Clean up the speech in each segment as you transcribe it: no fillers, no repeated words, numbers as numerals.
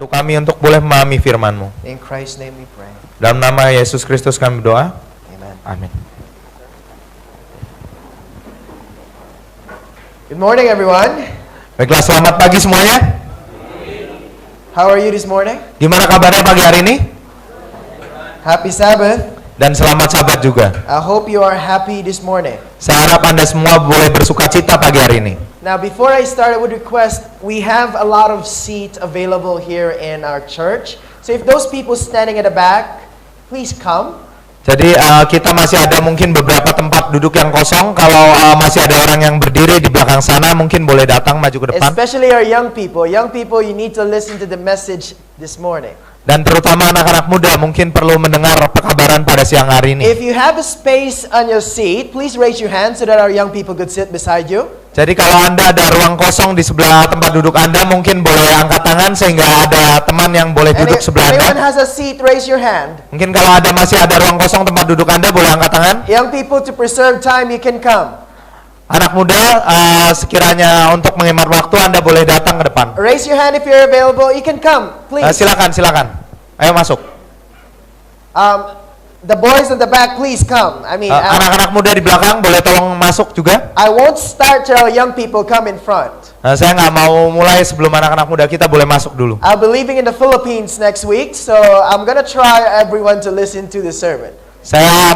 Bantu kami untuk boleh memahami firman-Mu. In Christ's name we pray. Dalam nama Yesus Kristus kami berdoa. Amen. Amin. Good morning, everyone. Baiklah, selamat pagi semuanya. How are you this morning? Gimana kabarnya pagi hari ini? Happy Sabbath. Dan selamat Sabat juga. I hope you are happy this morning. Saya harap Anda semua boleh bersuka cita pagi hari ini. Now, before I start, I would request, we have a lot of seats available here in our church. So if those people standing at the back, please come. Jadi kita masih ada mungkin beberapa tempat duduk yang kosong. Kalau masih ada orang yang berdiri di belakang sana, mungkin boleh datang maju ke depan. Especially our young people. Young people, you need to listen to the message this morning. Dan terutama anak-anak muda mungkin perlu mendengar pekabaran pada siang hari ini. If you have a space on your seat, please raise your hand so that our young people could sit beside you. Jadi kalau Anda ada ruang kosong di sebelah tempat duduk Anda, mungkin boleh angkat tangan sehingga ada teman yang boleh And duduk if sebelah anyone Anda. has a seat, raise your hand. Mungkin kalau masih ada ruang kosong tempat duduk Anda, boleh angkat tangan. Young people, to preserve time, you can come. Anak muda, sekiranya untuk menghemat waktu, Anda boleh datang ke depan. Raise your hand if you're available. You can come, please. Silakan. Ayo masuk. The boys in the back, please come. Anak-anak muda di belakang boleh tolong masuk juga. I won't start till young people come in front. Saya nggak mau mulai sebelum anak-anak muda kita boleh masuk dulu. I'll be leaving in the Philippines next week, so I'm gonna try everyone to listen to the sermon. Saya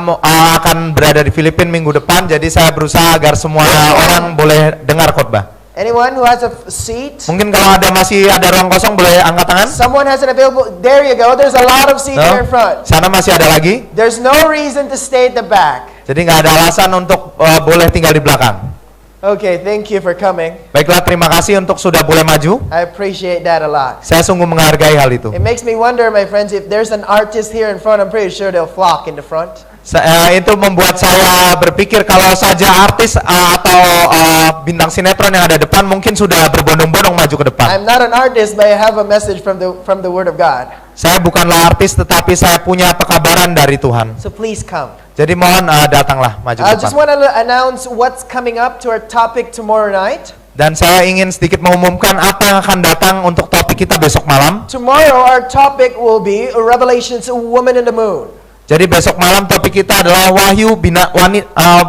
akan berada di Filipina minggu depan, jadi saya berusaha agar semua orang boleh dengar khotbah. Anyone who has a seat? Mungkin kalau masih ada ruang kosong boleh angkat tangan. Someone has an available. There you go. There's a lot of seats here in front. Sana masih ada lagi. There's no reason to stay at the back. Jadi nggak ada alasan untuk boleh tinggal di belakang. Okay, thank you for coming. Baiklah, terima kasih untuk sudah boleh maju. I appreciate that a lot. Saya sungguh menghargai hal itu. It makes me wonder, my friends, if there's an artist here in front, I'm pretty sure they'll flock in the front. Itu membuat saya berpikir kalau saja artis atau bintang sinetron yang ada depan mungkin sudah berbondong-bondong maju ke depan. I'm not an artist, but I have a message from the Word of God. Saya bukanlah artis, tetapi saya punya pekabaran dari Tuhan. So please come. Jadi mohon datanglah maju ke I just depan. want to announce what's coming up to our topic tomorrow night. Dan saya ingin sedikit mengumumkan apa yang akan datang untuk topik kita besok malam. Tomorrow our topic will be Revelation's Woman in the Moon. Jadi besok malam topik kita adalah Wahyu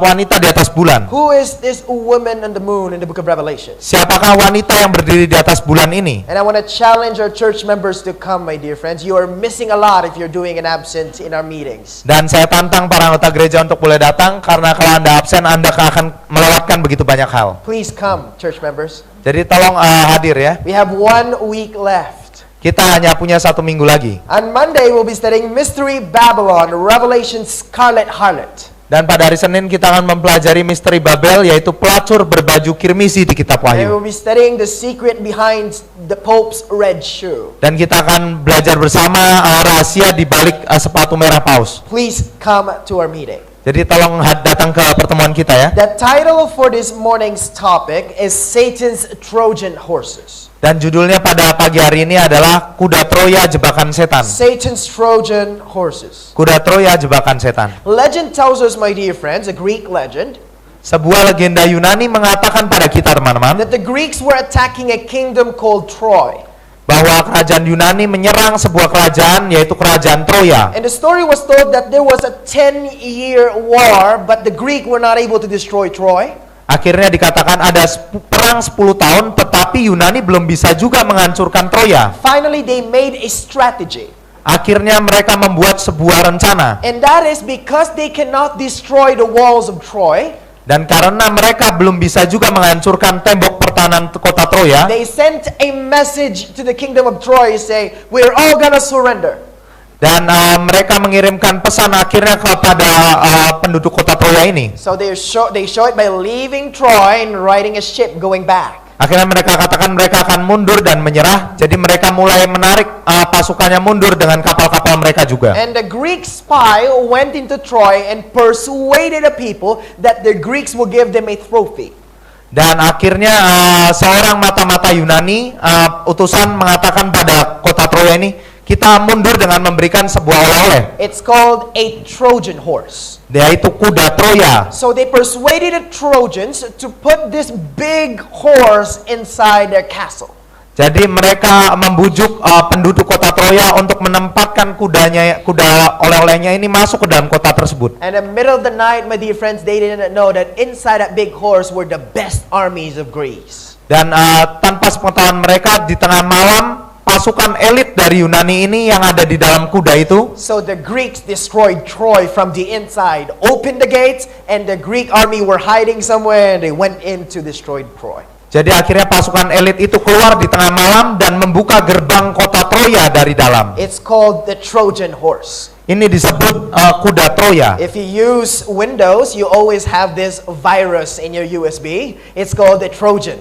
wanita di atas bulan. Who is this woman in the moon in the book of Revelation? Siapakah wanita yang berdiri di atas bulan ini? And I want to challenge our church members to come, my dear friends. You are missing a lot if you're doing an absent in our meetings. Dan saya tantang para anggota gereja untuk boleh datang karena kalau Anda absen Anda akan melewatkan begitu banyak hal. Please come, church members. Jadi tolong hadir ya. We have 1 week left. Kita hanya punya 1 minggu lagi. On Monday we'll be studying Mystery Babylon, Revelation Scarlet Harlot. Dan pada hari Senin kita akan mempelajari misteri Babel, yaitu pelacur berbaju kirmisi di kitab And we'll Wahyu. be studying the secret behind the Pope's red shoe. Dan kita akan belajar bersama rahasia di balik sepatu merah paus. Please come to our meeting. Jadi tolong datang ke pertemuan kita ya. The title for this morning's topic is Satan's Trojan Horses. Dan judulnya pada pagi hari ini adalah Kuda Troya Jebakan Setan. Satan's Trojan Horses. Kuda Troya Jebakan Setan. Legend tells us, my dear friends, a Greek legend, Sebuah legenda Yunani mengatakan pada kita teman-teman that the Greeks were attacking a kingdom called Troy. bahwa kerajaan Yunani menyerang sebuah kerajaan yaitu kerajaan Troya. And the story was told that there was a 10-year war, but the Greeks were not able to destroy Troy. Akhirnya dikatakan ada perang 10 tahun tetapi Yunani belum bisa juga menghancurkan Troya. Finally, they made a strategy. Akhirnya mereka membuat sebuah rencana. And that is because they cannot destroy the walls of Troy. Dan karena mereka belum bisa juga menghancurkan tembok pertahanan kota Troya, They sent a message to the kingdom of Troy saying, we're all gonna surrender. dan mereka mengirimkan pesan akhirnya kepada penduduk kota Troya ini. So they show it by leaving Troy and riding a ship going back. Akhirnya mereka katakan mereka akan mundur dan menyerah. Jadi mereka mulai menarik pasukannya mundur dengan kapal-kapal mereka juga. And the Greek spy went into Troy and persuaded the people that the Greeks will give them a trophy. Dan akhirnya seorang mata-mata Yunani utusan mengatakan pada kota Troya ini, kita mundur dengan memberikan sebuah oleh-oleh. It's called a Trojan horse. Yaitu kuda Troya. So they persuaded the Trojans to put this big horse inside their castle. Jadi mereka membujuk penduduk kota Troya untuk menempatkan kuda oleh-olehnya ini masuk ke dalam kota tersebut. And in the middle of the night, my dear friends, they didn't know that inside that big horse were the best armies of Greece. Dan tanpa sepengetahuan mereka, di tengah malam pasukan elit dari Yunani ini yang ada di dalam kuda itu. So the Greeks destroyed Troy from the inside, opened the gates, and the Greek army were hiding somewhere, and they went in to destroy Troy. Jadi akhirnya pasukan elit itu keluar di tengah malam dan membuka gerbang kota Troya dari dalam. It's called the Trojan horse. Ini disebut kuda Troya. If you use Windows, you always have this virus in your USB. It's called the Trojan.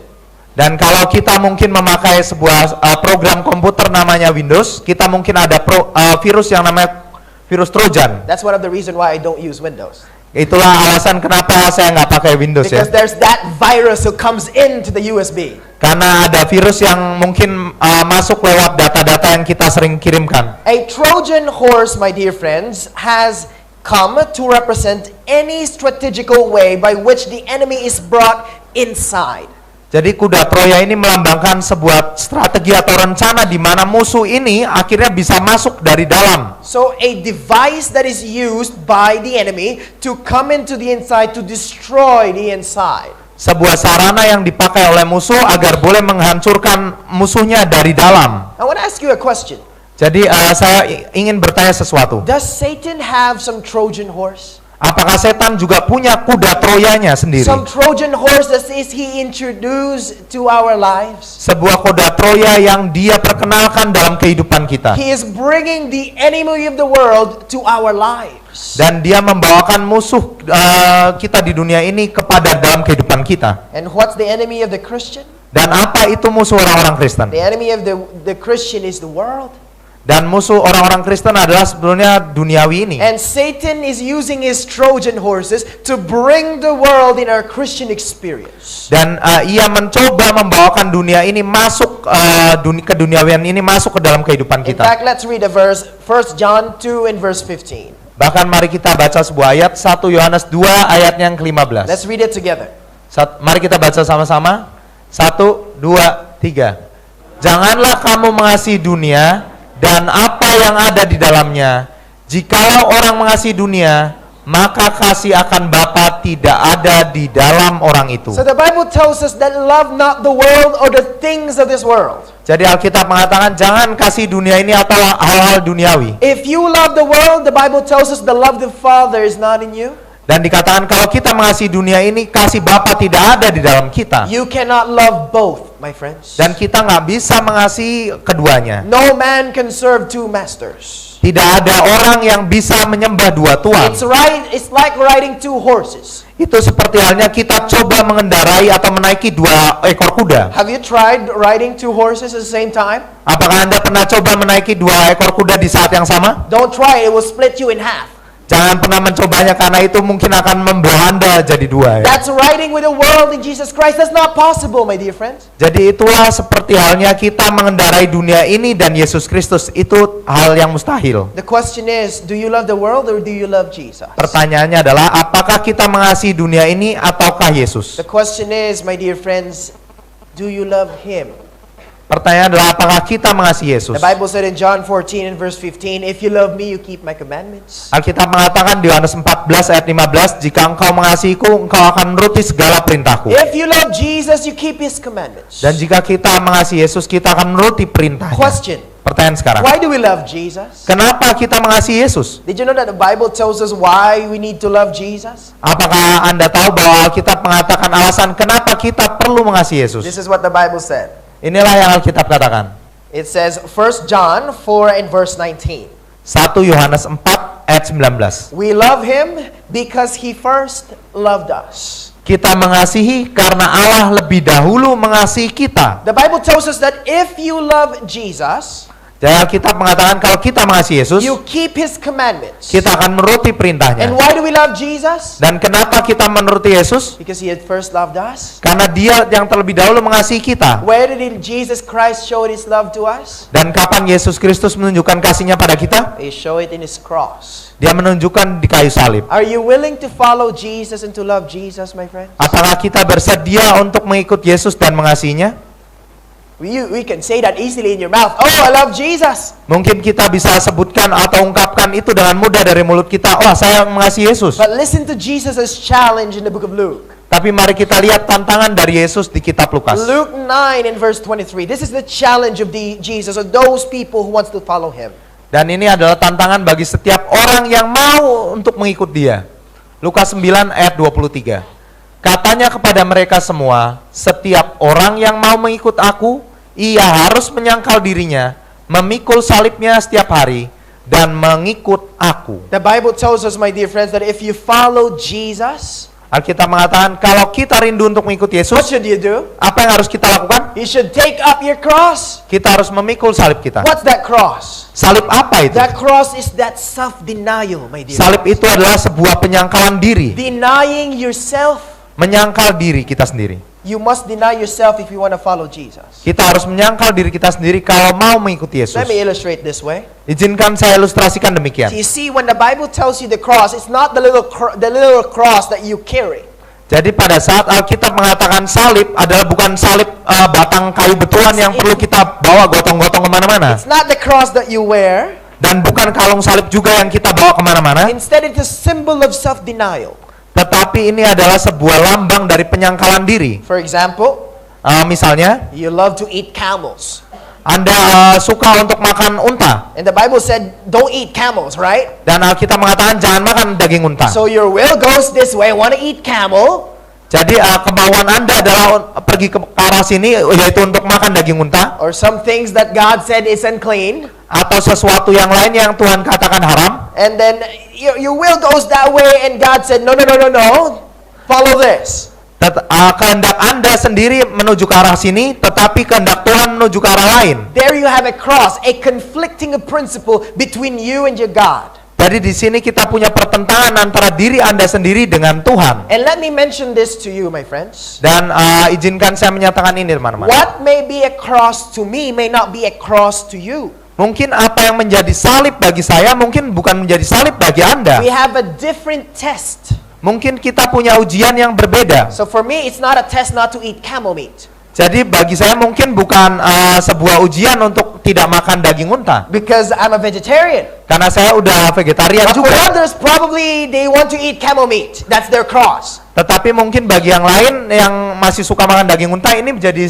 Dan kalau kita mungkin memakai sebuah program komputer namanya Windows, kita mungkin ada virus yang namanya virus Trojan. That's one of the reasons why I don't use Windows. Itulah alasan kenapa saya nggak pakai Windows ya. Because there's that virus who comes into the USB. Karena ada virus yang mungkin masuk lewat data-data yang kita sering kirimkan. A Trojan horse, my dear friends, has come to represent any strategical way by which the enemy is brought inside. Jadi kuda Troya ini melambangkan sebuah strategi atau rencana di mana musuh ini akhirnya bisa masuk dari dalam. So a device that is used by the enemy to come into the inside to destroy the inside. Sebuah sarana yang dipakai oleh musuh agar boleh menghancurkan musuhnya dari dalam. I want to ask you a question. Jadi saya ingin bertanya sesuatu. Does Satan have some Trojan horse? Apakah setan juga punya kuda Troyanya sendiri? Some Trojan horse that is he introduced to our lives? Sebuah kuda Troya yang dia perkenalkan dalam kehidupan kita. He is bringing the enemy of the world to our lives. Dan dia membawakan musuh kita di dunia ini kepada dalam kehidupan kita. And what's the enemy of the Christian? Dan apa itu musuh orang-orang Kristen? The enemy of the Christian is the world. Dan musuh orang-orang Kristen adalah sebenarnya duniawi ini. And Satan is using his Trojan horses to bring the world in our Christian experience. Dan ia mencoba membawakan dunia ini masuk keduniawian ini masuk ke dalam kehidupan In kita. fact, let's read a verse, 1 John 2 and verse 15. Bahkan mari kita baca sebuah ayat 1 Yohanes 2 ayat yang ke-15. Let's read it together. Mari kita baca sama-sama. 1, 2, 3. Janganlah kamu mengasihi dunia dan apa yang ada di dalamnya. Jikalau orang mengasihi dunia, maka kasih akan Bapa tidak ada di dalam orang itu. So the Bible tells us that love not the world or the things of this world. Jadi Alkitab mengatakan jangan kasih dunia ini atau hal-hal duniawi. If you love the world, the Bible tells us the love of the Father is not in you. Dan dikatakan kalau kita mengasihi dunia ini, kasih Bapa tidak ada di dalam kita. You cannot love both, my friends. Dan kita nggak bisa mengasihi keduanya. No man can serve two masters. Tidak ada orang yang bisa menyembah dua tuan. It's like riding two horses. Itu seperti halnya kita coba mengendarai atau menaiki dua ekor kuda. Have you tried riding two horses at the same time? Apakah Anda pernah coba menaiki dua ekor kuda di saat yang sama? Don't try it, will split you in half. Jangan pernah mencobanya karena itu mungkin akan membelah Anda jadi dua. That's riding with the world in Jesus Christ. That's not possible, my dear friends. Jadi itulah seperti halnya kita mengendarai dunia ini dan Yesus Kristus. Itu hal yang mustahil. The question is, do you love the world or do you love Jesus? Pertanyaannya adalah apakah kita mengasihi dunia ini ataukah Yesus? The question is, my dear friends, do you love Him? Pertanyaan adalah apakah kita mengasihi Yesus? The Bible said in John 14 and verse 15, if you love me, you keep my commandments. Alkitab mengatakan di Yohanes 14 ayat 15, jika engkau mengasihiku, engkau akan menuruti segala perintahku. If you love Jesus, you keep His commandments. Dan jika kita mengasihi Yesus, kita akan menuruti perintahnya. Question. Pertanyaan sekarang. Why do we love Jesus? Kenapa kita mengasihi Yesus? Did you know that the Bible tells us why we need to love Jesus? Apakah Anda tahu bahwa Alkitab mengatakan alasan kenapa kita perlu mengasihi Yesus? This is what the Bible said. Inilah yang Alkitab katakan. It says 1 John 4 and verse 19. 1 Yohanes 4 ayat 19. We love Him because He first loved us. Kita mengasihi karena Allah lebih dahulu mengasihi kita. The Bible tells us that if you love Jesus, Jadi Alkitab mengatakan kalau kita mengasihi Yesus, you keep His commandments. kita akan menuruti perintahnya. And why do we love Jesus? Dan kenapa kita menuruti Yesus? Because He had first loved us. Karena Dia yang terlebih dahulu mengasihi kita. Where did Jesus Christ show His love to us? Dan kapan Yesus Kristus menunjukkan kasihnya pada kita? He showed it in His cross. Dia menunjukkan di kayu salib. Are you willing to follow Jesus and to love Jesus, my friend? Apakah kita bersedia untuk mengikut Yesus dan mengasihinya? We can say that easily in your mouth. Oh, I love Jesus. Mungkin kita bisa sebutkan atau ungkapkan itu dengan mudah dari mulut kita. Oh, saya mengasihi Yesus. But listen to Jesus' challenge in the book of Luke. Tapi mari kita lihat tantangan dari Yesus di kitab Lukas. Luke 9 and verse 23. This is the challenge of Jesus, of those people who wants to follow him. Dan ini adalah tantangan bagi setiap orang yang mau untuk mengikut dia. Lukas 9 ayat 23. Katanya kepada mereka semua, setiap orang yang mau mengikut aku, ia harus menyangkal dirinya, memikul salibnya setiap hari, dan mengikut aku. The Bible tells us, my dear friends, that if you follow Jesus, Alkitab mengatakan kalau kita rindu untuk mengikuti what Yesus, should you do? apa yang harus kita lakukan? You should take up your cross. Kita harus memikul salib kita. What's that cross? Salib apa itu? That cross is that self-denial, my dear Salib friends. itu adalah sebuah penyangkalan diri, Denying yourself. menyangkal diri kita sendiri. You must deny yourself if you want to follow Jesus. Kita harus menyangkal diri kita sendiri kalau mau mengikuti Yesus. Let me illustrate this way. Izinkan saya ilustrasikan demikian. You see, when the Bible tells you the cross, it's not the little cross that you carry. Jadi pada saat Alkitab mengatakan salib adalah bukan salib batang kayu betulan yang perlu kita bawa gotong-gotong kemana-mana. It's not the cross that you wear. Dan bukan kalung salib juga yang kita bawa kemana-mana. Instead, it's a symbol of self-denial. Tetapi ini adalah sebuah lambang dari penyangkalan diri. For example, Misalnya, you love to eat camels. Anda suka untuk makan unta. And the Bible said, don't eat camels, right? Dan Alkitab mengatakan jangan makan daging unta. So your will goes this way, want to eat camel. Jadi kemauan Anda adalah pergi ke arah sini, yaitu untuk makan daging unta. Or some things that God said is unclean. Atau sesuatu yang lain yang Tuhan katakan haram. And then your will goes that way and God said, no. Follow this. Kehendak Anda sendiri menuju ke arah sini, tetapi kehendak Tuhan menuju ke arah lain. There you have a cross, a conflicting principle between you and your God. Jadi di sini kita punya pertentangan antara diri Anda sendiri dengan Tuhan. And let me mention this to you, my friends. Dan izinkan saya menyatakan ini, teman-teman. What may be a cross to me may not be a cross to you. Mungkin apa yang menjadi salib bagi saya mungkin bukan menjadi salib bagi Anda. We have a different test. Mungkin kita punya ujian yang berbeda. So for me, it's not a test not to eat camel meat. Jadi bagi saya mungkin bukan sebuah ujian untuk tidak makan daging unta. Because I'm a vegetarian. Karena saya udah vegetarian But for juga. others, probably they want to eat camel meat. That's their cross. Tetapi mungkin bagi yang lain yang masih suka makan daging unta ini menjadi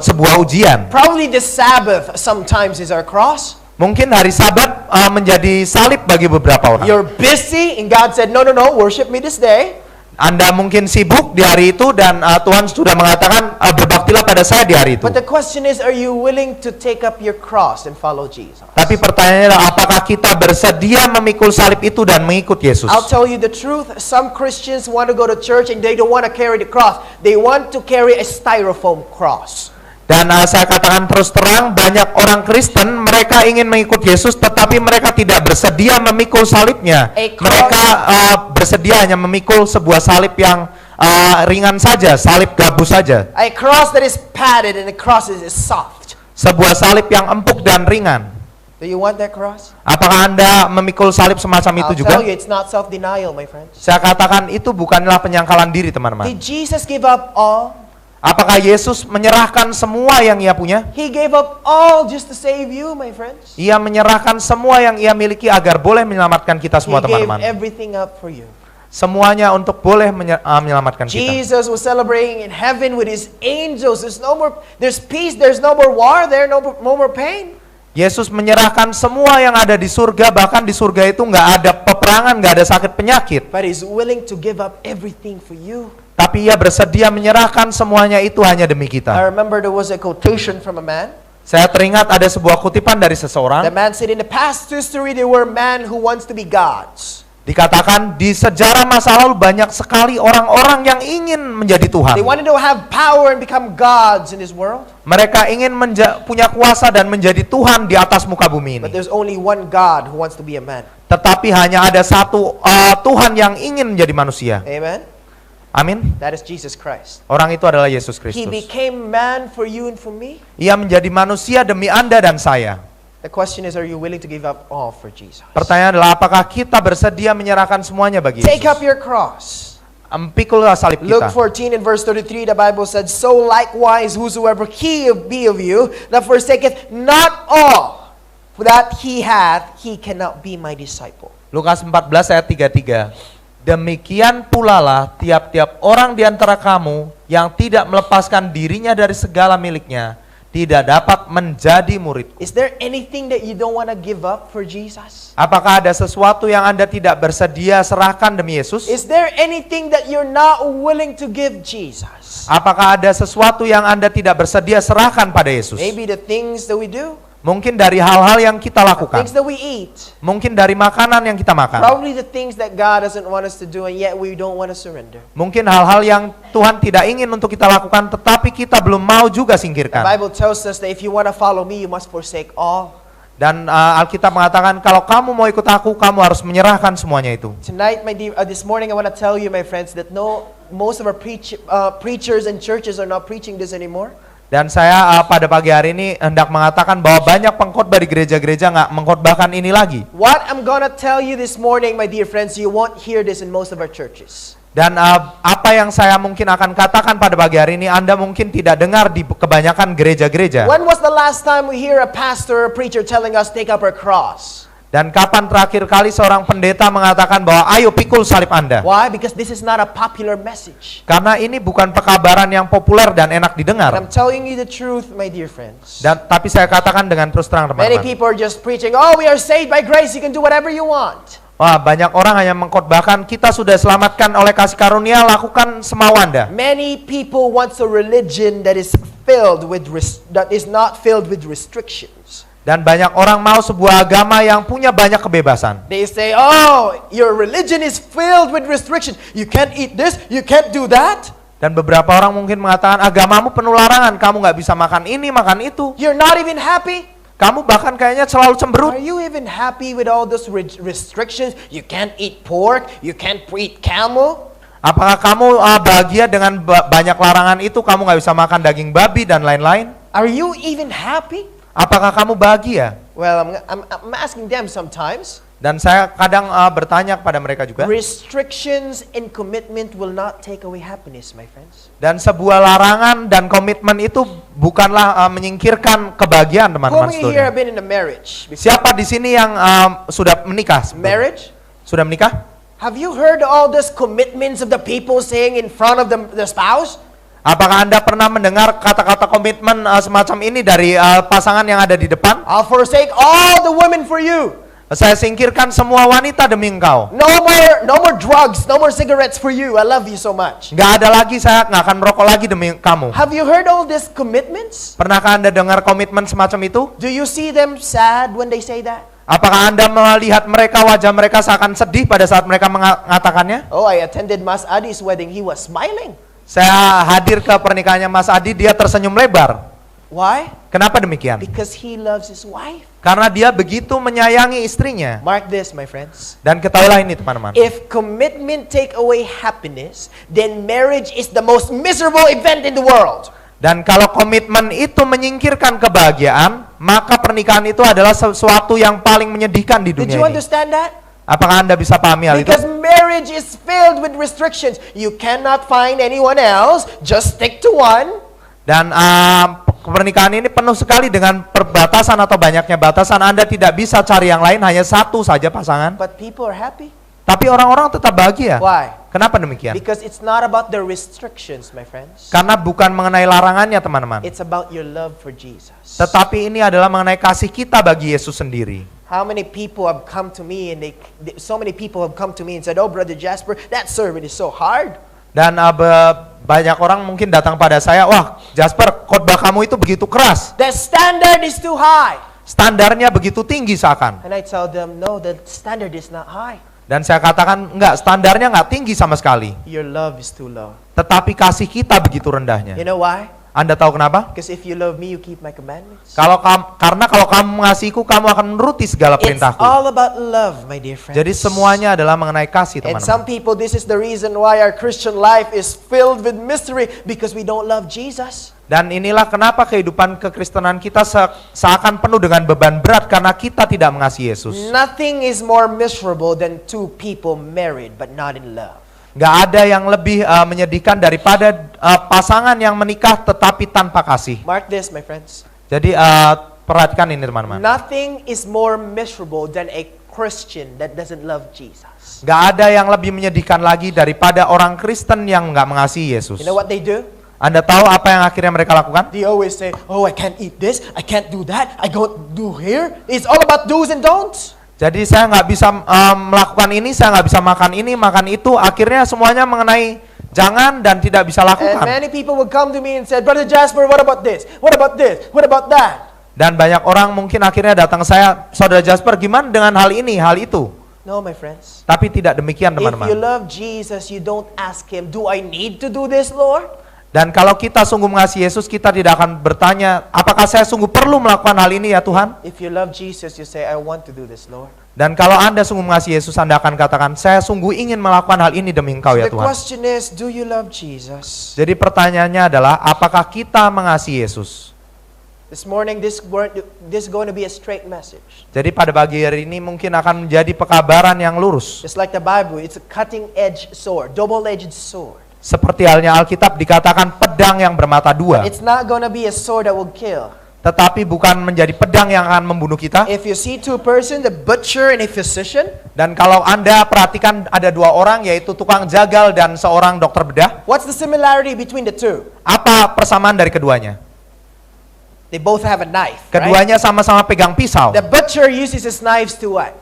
sebuah ujian. Probably the Sabbath sometimes is our cross. Mungkin hari Sabat menjadi salib bagi beberapa orang. You're busy and God said, no, worship me this day. Anda mungkin sibuk di hari itu dan Tuhan sudah mengatakan berbaktilah pada saya di hari itu. But the question is, are you willing to take up your cross and follow Jesus? Tapi pertanyaannya adalah apakah kita bersedia memikul salib itu dan mengikut Yesus? I'll tell you the truth. Some Christians want to go to church and they don't want to carry the cross. They want to carry a styrofoam cross. Dan saya katakan terus terang, banyak orang Kristen mereka ingin mengikut Yesus tetapi mereka tidak bersedia memikul salibnya. Mereka bersedia hanya memikul sebuah salib yang ringan saja, salib gabus saja. A cross that is padded and a cross that is soft. Sebuah salib yang empuk dan ringan. Do you want that cross? Apakah Anda memikul salib semacam itu I'll juga? tell you, it's not self-denial, my friends. Saya katakan itu bukanlah penyangkalan diri, teman-teman. Did Jesus give up all? Apakah Yesus menyerahkan semua yang ia punya? He gave up all just to save you, my friends. Ia menyerahkan semua yang ia miliki agar boleh menyelamatkan kita He semua, gave teman-teman. everything up for you. Semuanya untuk boleh menyelamatkan kita. Jesus was celebrating in heaven with his angels. There's peace, there's no more war there, no more pain. Yesus menyerahkan semua yang ada di surga, bahkan di surga itu nggak ada peperangan, nggak ada sakit penyakit. But he's willing to give up everything for you. Tapi ia bersedia menyerahkan semuanya itu hanya demi I kita. remember there was a quotation from a man. Saya teringat ada sebuah kutipan dari The seseorang. man said, in the past history, there were men who wants to be gods. Dikatakan di sejarah masa lalu banyak sekali orang-orang yang ingin menjadi Tuhan. They wanted to have power and become gods in this world. Mereka ingin punya kuasa dan menjadi Tuhan di atas muka bumi But ini. there's only one God who wants to be a man. Tetapi hanya ada satu Tuhan yang ingin menjadi manusia. Amen? Amin. That is Jesus Christ. Orang itu adalah Yesus He Kristus. became man for you and for me. Ia menjadi manusia demi Anda dan saya. The question is, are you willing to give up all for Jesus? Pertanyaan adalah apakah kita bersedia menyerahkan semuanya bagi Take up Yesus? your cross. pikulah salib Luke kita. 14 and verse 33, the Bible said, "So likewise, whosoever he be of you that forsaketh not all that he hath, he cannot be my disciple." Lukas 14 ayat 33. Demikian pula lah tiap-tiap orang di antara kamu yang tidak melepaskan dirinya dari segala miliknya tidak dapat menjadi muridku. Is there anything that you don't want to give up for Jesus? Apakah ada sesuatu yang Anda tidak bersedia serahkan demi Yesus? Is there anything that you're not willing to give Jesus? Apakah ada sesuatu yang Anda tidak bersedia serahkan pada Yesus? Maybe the things that we do, Mungkin dari hal-hal yang kita lakukan. things that we eat, Mungkin dari makanan yang kita makan. probably the things that God doesn't want us to do and yet we don't want to surrender. Mungkin hal-hal yang Tuhan tidak ingin untuk kita lakukan tetapi kita belum mau juga The singkirkan. Bible tells us that if you want to follow me, you must forsake all. Dan Alkitab mengatakan kalau kamu mau ikut aku, kamu harus menyerahkan semuanya itu. Tonight, this morning, I want to tell you, my friends, that most of our preachers and churches are not preaching this anymore. Dan saya pada pagi hari ini hendak mengatakan bahwa banyak pengkhotbah di gereja-gereja nggak mengkhotbahkan ini lagi. What I'm gonna tell you this morning, my dear friends, you won't hear this in most of our churches. Dan apa yang saya mungkin akan katakan pada pagi hari ini Anda mungkin tidak dengar di kebanyakan gereja-gereja. When was the last time we hear a pastor or a preacher telling us take up our cross? Dan kapan terakhir kali seorang pendeta mengatakan bahwa ayo pikul salib Anda? Why? Because this is not a popular message. Karena ini bukan pekabaran yang populer dan enak And didengar. I'm telling you the truth, my dear friends. Dan tapi saya katakan dengan terus terang Many teman-teman. people are just preaching, oh, we are saved by grace, you can do whatever you want. Wah, banyak orang hanya mengkhotbahkan kita sudah selamatkan oleh kasih karunia, lakukan semau Anda. Many people want a religion that is not filled with restrictions. Dan banyak orang mau sebuah agama yang punya banyak kebebasan. They say, oh, your religion is filled with restrictions. You can't eat this, you can't do that. Dan beberapa orang mungkin mengatakan agamamu penuh larangan, kamu nggak bisa makan ini, makan itu. You're not even happy. Kamu bahkan kayaknya selalu cemberut. Are you even happy with all those restrictions? You can't eat pork, you can't eat camel. Apakah kamu bahagia dengan banyak larangan itu? Kamu nggak bisa makan daging babi dan lain-lain. Are you even happy? Apakah kamu bahagia? Well, I'm asking them sometimes. Dan saya kadang bertanya kepada mereka juga. Restrictions and commitment will not take away happiness, my friends. Dan sebuah larangan dan komitmen itu bukanlah menyingkirkan kebahagiaan Who teman-teman many here have saudara. been in a marriage? Siapa di sini yang sudah menikah? Marriage? Sudah menikah? Have you heard all those commitments of the people saying in front of the spouse? Apakah Anda pernah mendengar kata-kata komitmen semacam ini dari pasangan yang ada di depan? I'll forsake all the women for you. Saya singkirkan semua wanita demi engkau. No more drugs, no more cigarettes for you. I love you so much. Nggak ada lagi, saya nggak akan merokok lagi demi kamu. Have you heard all these commitments? Pernahkah Anda dengar komitmen semacam itu? Do you see them sad when they say that? Apakah Anda melihat mereka, wajah mereka seakan sedih pada saat mereka mengatakannya? Oh, I attended Mas Adi's wedding. He was smiling. Saya hadir ke pernikahannya Mas Adi, dia tersenyum lebar. Why? Kenapa demikian? Because he loves his wife. Karena dia begitu menyayangi istrinya. Mark this, my friends. Dan ketahuilah ini teman-teman. If commitment take away happiness, then marriage is the most miserable event in the world. Dan kalau komitmen itu menyingkirkan kebahagiaan, maka pernikahan itu adalah sesuatu yang paling menyedihkan di Did dunia you ini. understand that? Apakah Anda bisa pahami hal itu? Because marriage is filled with restrictions. You cannot find anyone else. Just stick to one. Dan pernikahan ini penuh sekali dengan perbatasan atau banyaknya batasan. Anda tidak bisa cari yang lain, hanya satu saja pasangan. But people are happy. Tapi orang-orang tetap bahagia. Why? Kenapa demikian? Because it's not about the restrictions, my friends. Karena bukan mengenai larangannya teman-teman. It's about your love for Jesus. Tetapi ini adalah mengenai kasih kita bagi Yesus sendiri. How many people have come to me and so many people have come to me and said, "Oh, Brother Jasper, that sermon is so hard." Dan banyak orang mungkin datang pada saya, wah Jasper, khotbah kamu itu begitu keras. The standard is too high. Standarnya begitu tinggi seakan. And I tell them, no, the standard is not high. Dan saya katakan, enggak, standarnya enggak tinggi sama sekali. Your love is too low. Tetapi kasih kita begitu rendahnya. You know why? Anda tahu kenapa? Because if you love me, you keep my commandments. Karena kalau kamu mengasihiku, kamu akan menuruti segala It's perintahku. all about love, my dear friends. Jadi semuanya adalah mengenai kasih, And some teman-teman. people, this is the reason why our Christian life is filled with mystery, because we don't love Jesus. Dan inilah kenapa kehidupan kekristenan kita seakan penuh dengan beban berat karena kita tidak mengasihi Yesus. Nothing is more miserable than two people married but not in love. Nggak ada yang lebih menyedihkan daripada pasangan yang menikah tetapi tanpa kasih. Mark this, my friends. Jadi perhatikan ini teman-teman. Nothing is more miserable than a Christian that doesn't love Jesus. Nggak ada yang lebih menyedihkan lagi daripada orang Kristen yang nggak mengasihi Yesus. You know what they do? Anda tahu apa yang akhirnya mereka lakukan? They always say, oh, I can't eat this, I can't do that, I don't do here. It's all about do's and don'ts. Jadi saya nggak bisa melakukan ini, saya nggak bisa makan ini, makan itu. Akhirnya semuanya mengenai jangan dan tidak bisa And lakukan. many people would come to me and say, Brother Jasper, what about this? What about this? What about that? Dan banyak orang mungkin akhirnya datang ke saya, Saudara Jasper, gimana dengan hal ini, hal itu? No, my friends. Tapi tidak demikian If you teman-teman. love Jesus, you don't ask him, do I need to do this, Lord? Dan kalau kita sungguh mengasihi Yesus, kita tidak akan bertanya, apakah saya sungguh perlu melakukan hal ini ya Tuhan? If you love Jesus, you say, I want to do this, Lord. Dan kalau Anda sungguh mengasihi Yesus, Anda akan katakan, saya sungguh ingin melakukan hal ini demi Engkau ya The Tuhan. question is, do you love Jesus? Jadi pertanyaannya adalah, apakah kita mengasihi Yesus? This morning, this is going to be a straight message. Jadi pada pagi hari ini mungkin akan menjadi pekabaran yang lurus. Just like the Bible, it's a cutting-edge sword, double-edged sword. Seperti halnya Alkitab dikatakan pedang yang bermata dua. It's not going to be a sword that will kill. Tetapi bukan menjadi pedang yang akan membunuh kita. If you see two persons, a butcher and a physician, Dan kalau Anda perhatikan ada dua orang, yaitu tukang jagal dan seorang dokter bedah. what's the similarity between the two? Apa persamaan dari keduanya? They both have a knife, right? Keduanya sama-sama pegang pisau. The butcher uses his knives to what?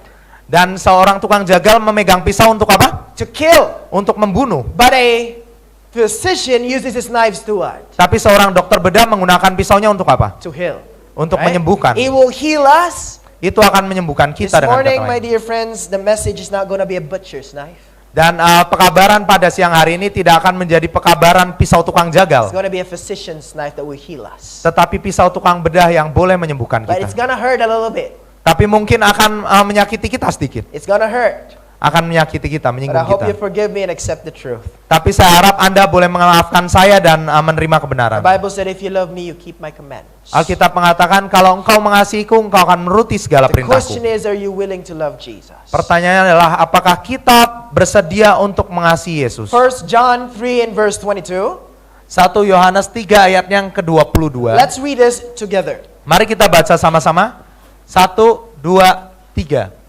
Dan seorang tukang jagal memegang pisau untuk apa? To kill. Untuk membunuh. But a physician uses his knives to what? Tapi seorang dokter bedah menggunakan pisaunya untuk apa? To heal. Untuk right? menyembuhkan. It will heal us. Itu akan menyembuhkan This kita dengan kata morning, my lain. dear friends, the message is not going to be a butcher's knife. Dan pekabaran pada siang hari ini tidak akan menjadi pekabaran pisau tukang It's jagal. going to be a physician's knife that will heal us. Tetapi pisau tukang bedah yang boleh menyembuhkan But it's kita. going to hurt a little bit. Tapi mungkin akan menyakiti kita sedikit. It's going to hurt. Akan menyakiti kita, But I menyinggung hope you kita. forgive me and accept the truth. Tapi saya harap Anda boleh memaafkan saya dan menerima kebenaran. The Bible said, if you love me, you keep my commandments. Alkitab mengatakan kalau engkau mengasihiku, engkau akan menuruti segala The question perintahku. is, are you willing to love Jesus? Pertanyaannya adalah apakah kita bersedia untuk mengasihi Yesus? 1 John 3 and verse 22. 1 Yohanes 3 ayat yang ke-22. Let's read this together. Mari kita baca sama-sama. 1, 2, 3.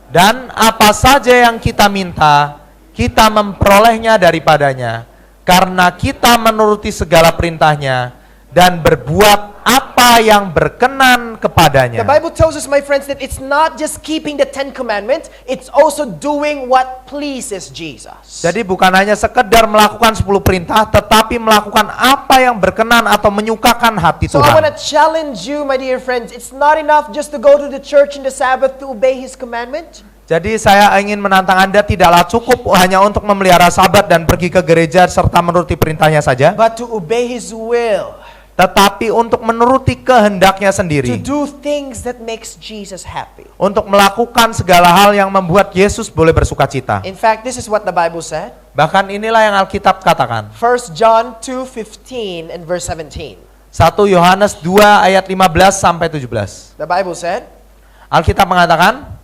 Dan apa saja yang kita minta, kita memperolehnya daripadanya, karena kita menuruti segala perintahnya dan berbuat apa yang berkenan kepadanya. The Bible tells us, my friends, that it's not just keeping the 10 commandments, it's also doing what pleases Jesus. Jadi bukan hanya sekedar melakukan 10 perintah, tetapi melakukan apa yang berkenan atau menyukakan hati So I want to Tuhan. challenge you, my dear friends, it's not enough just to go to the church in the Sabbath to obey His commandment. Jadi saya ingin menantang Anda tidaklah cukup hanya untuk memelihara sabat dan pergi ke gereja serta menuruti perintahnya saja, But to obey His will, tetapi untuk menuruti kehendaknya to sendiri, do things that makes Jesus happy. untuk melakukan segala hal yang membuat Yesus boleh bersuka cita. In fact, this is what the Bible said. Bahkan inilah yang Alkitab katakan. 1 John 2:15 and verse 17. 1 Yohanes 2 ayat 15 sampai 17. The Bible said, Alkitab mengatakan,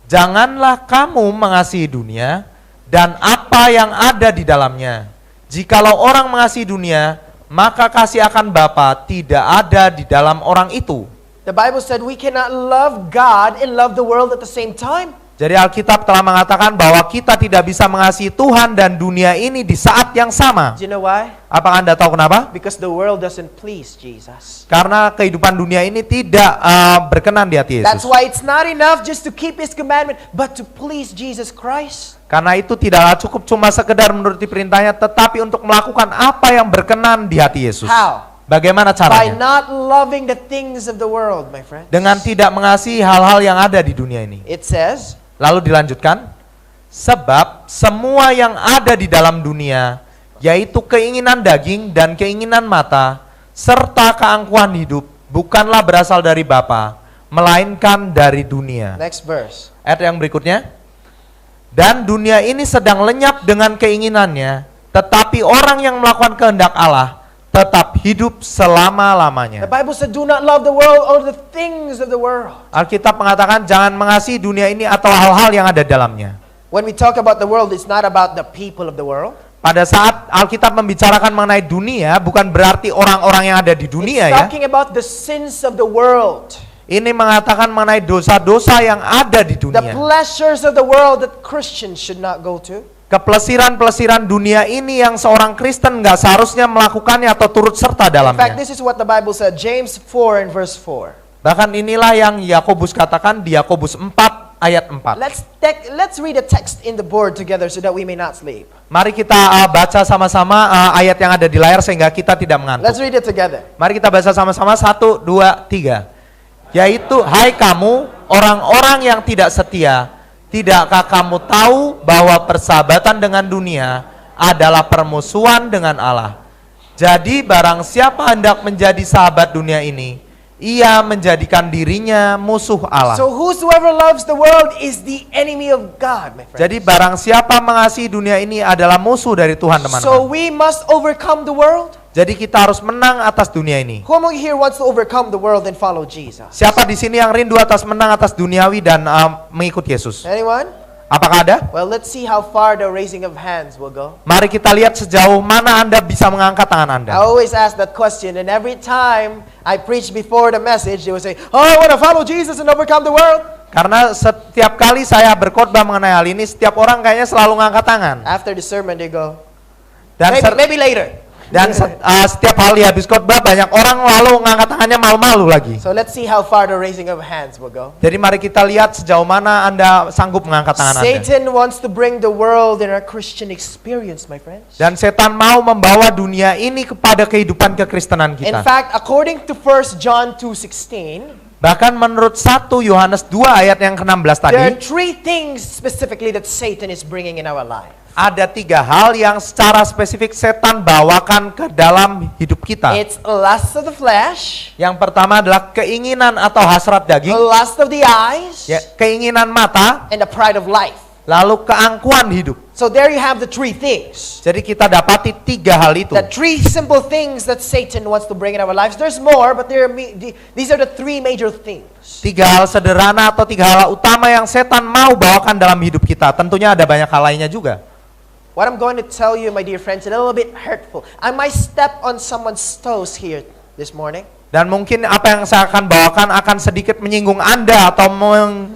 janganlah kamu mengasihi dunia dan apa yang ada di dalamnya. Jikalau orang mengasihi dunia, maka kasih akan Bapa tidak ada di dalam orang itu. the Bible said we cannot love God and love the world at the same time. Jadi Alkitab telah mengatakan bahwa kita tidak bisa mengasihi Tuhan dan dunia ini di saat yang sama. Do you know why? Apakah Anda tahu kenapa? Because the world doesn't please Jesus. Karena kehidupan dunia ini tidak berkenan di hati That's Yesus. why it's not enough just to keep His commandment, but to please Jesus Christ. Karena itu tidaklah cukup cuma sekedar menuruti perintahnya, tetapi untuk melakukan apa yang berkenan di hati Yesus. How? Bagaimana By caranya? not loving the things of the world, my friends. Dengan tidak mengasihi hal-hal yang ada di dunia ini. It says, Lalu dilanjutkan, sebab semua yang ada di dalam dunia, yaitu keinginan daging dan keinginan mata, serta keangkuhan hidup, bukanlah berasal dari Bapa, melainkan dari dunia. next verse. Ayat yang berikutnya, dan dunia ini sedang lenyap dengan keinginannya, tetapi orang yang melakukan kehendak Allah tetap hidup The selama-lamanya. Bible said, do not love the world or the things of the world. Alkitab mengatakan jangan mengasihi dunia ini atau hal-hal yang ada dalamnya. When we talk about the world, it's not about the people of the world. Pada saat Alkitab membicarakan mengenai dunia, bukan berarti orang-orang yang ada di dunia It's ya. talking about the sins of the world. Ini mengatakan mengenai dosa-dosa yang ada di The dunia. pleasures of the world that Christians should not go to. Kepelesiran-pelesiran dunia ini yang seorang Kristen nggak seharusnya melakukannya atau turut serta In fact, dalamnya. this is what the Bible said, James 4 and verse 4. Bahkan inilah yang Yakobus katakan di Yakobus 4 ayat 4. Let's read a text in the board together so that we may not sleep. Mari kita baca sama-sama ayat yang ada di layar sehingga kita tidak mengantuk. Let's read it together. Mari kita baca sama-sama 1, 2, 3. Yaitu, hai kamu orang-orang yang tidak setia, tidakkah kamu tahu bahwa persahabatan dengan dunia adalah permusuhan dengan Allah? Jadi barang siapa hendak menjadi sahabat dunia ini, ia menjadikan dirinya musuh Allah. So whosoever loves the world is the enemy of God, my friends. Jadi barang siapa mengasihi dunia ini adalah musuh dari Tuhan, So teman-teman. we must overcome the world. Jadi kita harus menang atas dunia ini. Who among you here wants to overcome the world and follow Jesus? Siapa di sini yang rindu menang atas duniawi dan mengikut Yesus? Anyone? Apakah ada? Well, let's see how far the raising of hands will go. Mari kita lihat sejauh mana Anda bisa mengangkat tangan Anda. I always ask that question, and every time I preach before the message, they will say, "Oh, I want to follow Jesus and overcome the world." Karena setiap kali saya berkhotbah mengenai hal ini, setiap orang kayaknya selalu ngangkat tangan. After the sermon, they go, Dan maybe later. setiap kali habis khotbah banyak orang lalu ngangkat tangannya malu-malu lagi. So let's see how far the raising of hands will go. Jadi mari kita lihat sejauh mana Anda sanggup mengangkat tangan Anda. Satan wants to bring the world in our Christian experience, my friends. Dan setan mau membawa dunia ini kepada kehidupan kekristenan In kita. fact, according to 1 John 2:16, Bahkan menurut 1 Yohanes 2 ayat yang ke-16 there are tadi, three things specifically that Satan is bringing in our life. ada 3 hal yang secara spesifik setan bawakan ke dalam hidup kita. It's lust of the flesh, Yang pertama adalah keinginan atau hasrat daging, lust of the eyes, ya, keinginan mata, and the pride of life. lalu keangkuhan hidup. So there you have the three things. Jadi kita dapati 3 hal itu. The three simple things that Satan wants to bring in our lives. There's more, but these are the three major things. 3 hal sederhana atau 3 hal utama yang setan mau bawakan dalam hidup kita. Tentunya ada banyak hal lainnya juga. What I'm going to tell you, my dear friends, is a little bit hurtful. I might step on someone's toes here this morning. Dan mungkin apa yang saya akan bawakan akan sedikit menyinggung Anda atau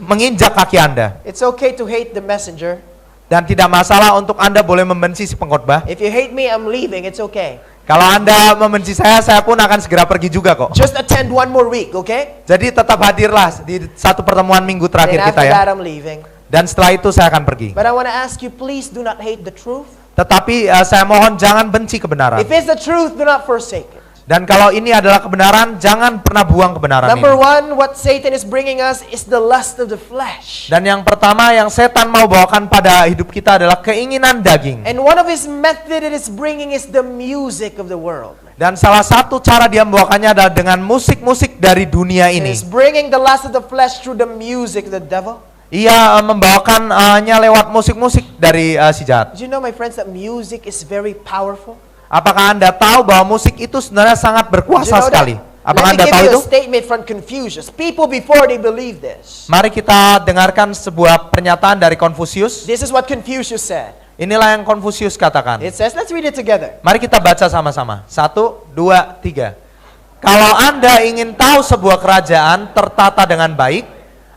menginjak kaki Anda. It's okay to hate the messenger. Dan tidak masalah untuk Anda boleh membenci si pengkhotbah. If you hate me, I'm leaving. It's okay. Kalau Anda membenci saya pun akan segera pergi juga kok. Just attend one more week, okay? Jadi tetap hadirlah di satu pertemuan minggu And terakhir kita after ya. that, I'm leaving. Dan setelah itu saya akan pergi. But I want to ask you, please do not hate the truth. Tetapi saya mohon jangan benci kebenaran. If it's the truth, do not forsake it. Dan kalau ini adalah kebenaran, jangan pernah buang kebenaran Number ini. one, what Satan is bringing us is the lust of the flesh. Dan yang pertama yang setan mau bawakan pada hidup kita adalah keinginan daging. And one of his method it is bringing is the music of the world. Dan salah satu cara dia membawakannya adalah dengan musik-musik dari dunia It ini. is bringing the lust of the flesh through the music of the devil. Ia membawakannya lewat musik-musik dari si jahat. Did you know, my friends, that music is very powerful? Apakah Anda tahu bahwa musik itu sebenarnya sangat Did you berkuasa know sekali? that? Apakah Let me Anda give tahu you itu? a statement from Confucius. People before they believe this. Mari kita dengarkan sebuah pernyataan dari Konfusius. This is what Confucius said. Inilah yang Konfusius katakan. It says, let's read it together. Mari kita baca sama-sama. 1, 2, 3. Kalau Anda ingin tahu sebuah kerajaan tertata dengan baik,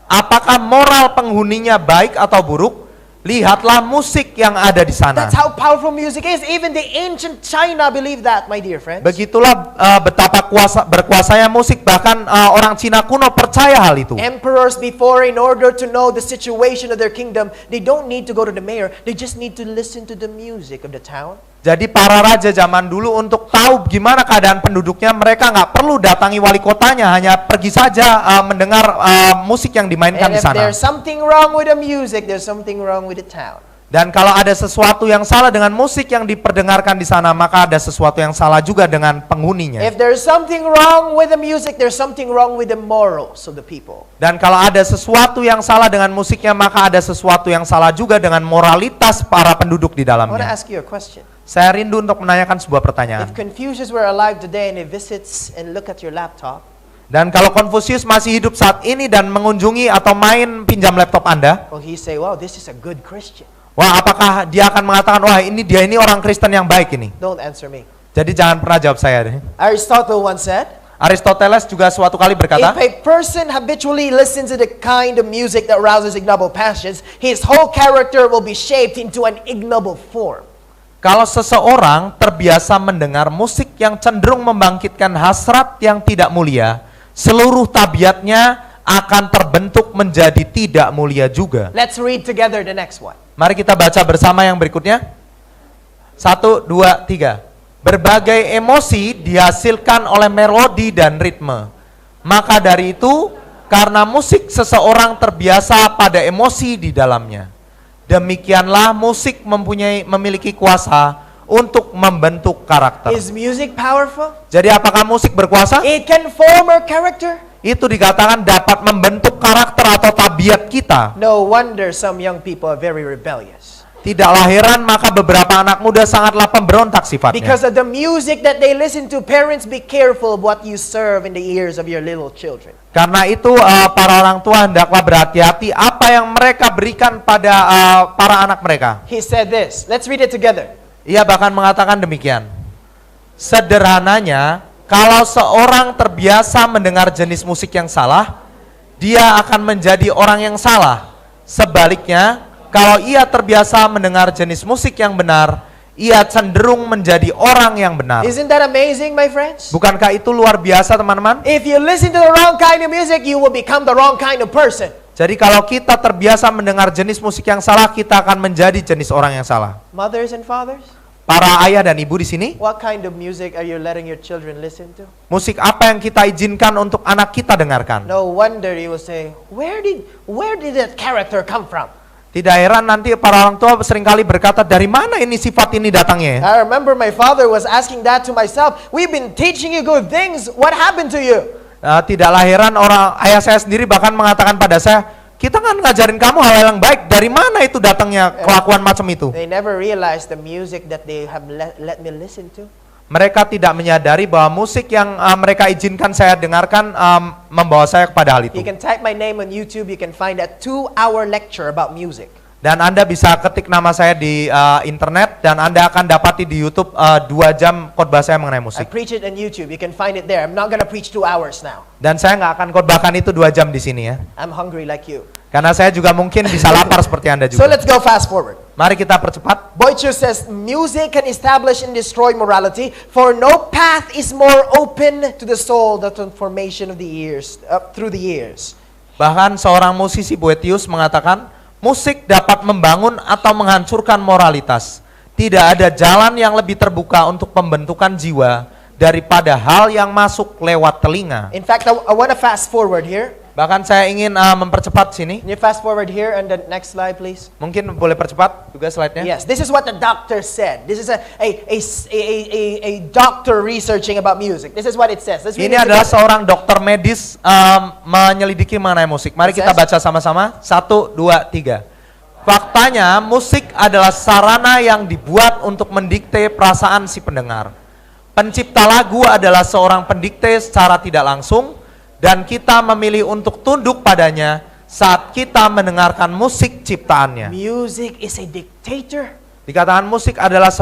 apakah moral penghuninya baik atau buruk? Lihatlah musik yang ada di sana. That's how powerful music is. Even the ancient China believed that, my dear friends. Begitulah betapa berkuasanya musik. Bahkan orang Cina kuno percaya hal itu. Emperors before, in order to know the situation of their kingdom, they don't need to go to the mayor. They just need to listen to the music of the town. Jadi para raja zaman dulu untuk tahu gimana keadaan penduduknya, mereka nggak perlu datangi wali kotanya, hanya pergi saja mendengar musik yang dimainkan And di if sana. there's something wrong with the music, there's something wrong with the town. Dan kalau ada sesuatu yang salah dengan musik yang diperdengarkan di sana, maka ada sesuatu yang salah juga dengan penghuninya. If there's something wrong with the music, there's something wrong with the morals of the people. Dan kalau ada sesuatu yang salah dengan musiknya, maka ada sesuatu yang salah juga dengan moralitas para penduduk di I want to dalamnya. ask you a question. Saya rindu untuk menanyakan sebuah pertanyaan. If Confucius were alive today and he visits and look at your laptop, Dan kalau Konfusius masih hidup saat ini dan mengunjungi atau main pinjam laptop Anda, Well, he say, wow, this is a good Christian. wah, apakah dia akan mengatakan, wah ini orang Kristen yang baik ini? Don't answer me. Jadi jangan pernah jawab saya deh. Aristotle once said, Aristoteles juga suatu kali berkata, if a person habitually listens to the kind of music that arouses ignoble passions, his whole character will be shaped into an ignoble form. kalau seseorang terbiasa mendengar musik yang cenderung membangkitkan hasrat yang tidak mulia, seluruh tabiatnya akan terbentuk menjadi tidak mulia juga. Let's read together the next one. Mari kita baca bersama yang berikutnya. 1, 2, 3. Berbagai emosi dihasilkan oleh melodi dan ritme. Maka dari itu, karena musik seseorang terbiasa pada emosi di dalamnya. Demikianlah musik memiliki kuasa untuk membentuk karakter. Is music powerful? Jadi apakah musik berkuasa? It can form our character. Itu dikatakan dapat membentuk karakter atau tabiat kita. No wonder some young people are very rebellious. Tidaklah heran maka beberapa anak muda sangatlah pemberontak sifatnya. Because of the music that they listen to, parents, be careful of what you serve in the ears of your little children. Karena itu para orang tua hendaklah berhati-hati apa yang mereka berikan pada para anak mereka. He said this. Let's read it together. Ia bahkan mengatakan demikian. Sederhananya, kalau seorang terbiasa mendengar jenis musik yang salah, dia akan menjadi orang yang salah. Sebaliknya, kalau ia terbiasa mendengar jenis musik yang benar, ia cenderung menjadi orang yang benar. Isn't that amazing, my friends? Bukankah itu luar biasa, teman-teman? If you listen to the wrong kind of music, you will become the wrong kind of person. Jadi kalau kita terbiasa mendengar jenis musik yang salah, kita akan menjadi jenis orang yang salah. Mothers and fathers, Para ayah dan ibu di sini, what kind of music are you letting your children listen to? musik apa yang kita izinkan untuk anak kita dengarkan? No wonder you will say, where did that character come from? Tidak heran nanti para orang tua seringkali berkata, dari mana ini sifat ini datangnya? I remember my father was asking that to myself. We've been teaching you good things. What happened to you? Tidaklah heran ayah saya sendiri bahkan mengatakan pada saya, kita kan ngajarin kamu hal yang baik. Dari mana itu datangnya kelakuan macam itu? They never realized the music that they have let me listen to. Mereka tidak menyadari bahwa musik yang mereka izinkan saya dengarkan membawa saya kepada hal itu. You can type my name on YouTube. You can find a 2-hour lecture about music. Dan Anda bisa ketik nama saya di internet dan Anda akan dapati di YouTube 2 jam khotbah saya mengenai I musik. preach it on YouTube. You can find it there. I'm not gonna preach 2 hours now. Dan saya nggak akan khotbahkan itu 2 jam di sini ya. I'm hungry like you. Karena saya juga mungkin bisa lapar seperti Anda So juga. let's go fast forward. Mari kita percepat. Boyce says, music can establish and destroy morality, for no path is more open to the soul than the transformation of the years, through the years. Bahkan seorang musisi Boethius mengatakan, musik dapat membangun atau menghancurkan moralitas. Tidak ada jalan yang lebih terbuka untuk pembentukan jiwa daripada hal yang masuk lewat telinga. In fact, I want to fast forward here. Bahkan saya ingin mempercepat sini. Can you fast forward here on the next slide, please? Mungkin boleh percepat juga slide-nya. Yes, this is what the doctor said. This is a doctor researching about music. This is what it says. Let's read Ini it adalah together. seorang dokter medis menyelidiki mengenai musik. Mari kita baca sama-sama. 1, 2, 3. Faktanya musik adalah sarana yang dibuat untuk mendikte perasaan si pendengar. Pencipta lagu adalah seorang pendikte secara tidak langsung dan kita memilih untuk tunduk padanya saat kita mendengarkan musik ciptaannya. Music is a dictator. Dikatakan musik adalah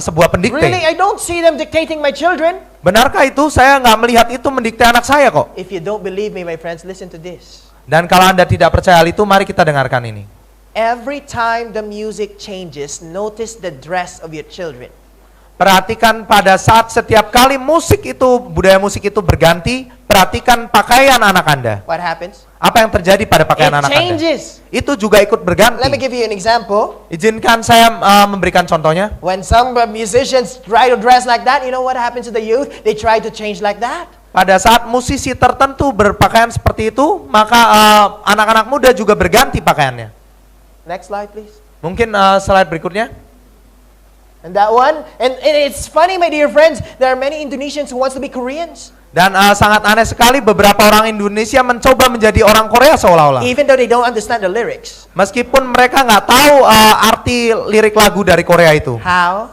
sebuah pendikte. Really, I don't see them dictating my children. Benarkah itu? Saya nggak melihat itu mendikte anak saya kok. If you don't believe me, my friends, listen to this. Dan kalau Anda tidak percaya hal itu, mari kita dengarkan ini. Every time the music changes, notice the dress of your children. Perhatikan pada saat setiap kali budaya musik itu berganti, perhatikan pakaian anak Anda. What happens? Apa yang terjadi pada pakaian It anak Anda? changes. Itu juga ikut berganti. Let me give you an example. Izinkan saya memberikan contohnya. When some musicians try to dress like that, you know what happens to the youth? They try to change like that. Pada saat musisi tertentu berpakaian seperti itu, maka anak-anak muda juga berganti pakaiannya. Next slide, please. Mungkin slide berikutnya. And that one, and it's funny, my dear friends, there are many Indonesians who wants to be Koreans. Dan sangat aneh sekali beberapa orang Indonesia mencoba menjadi orang Korea seolah-olah. Even though they don't understand the lyrics. Meskipun mereka nggak tahu arti lirik lagu dari Korea itu. How?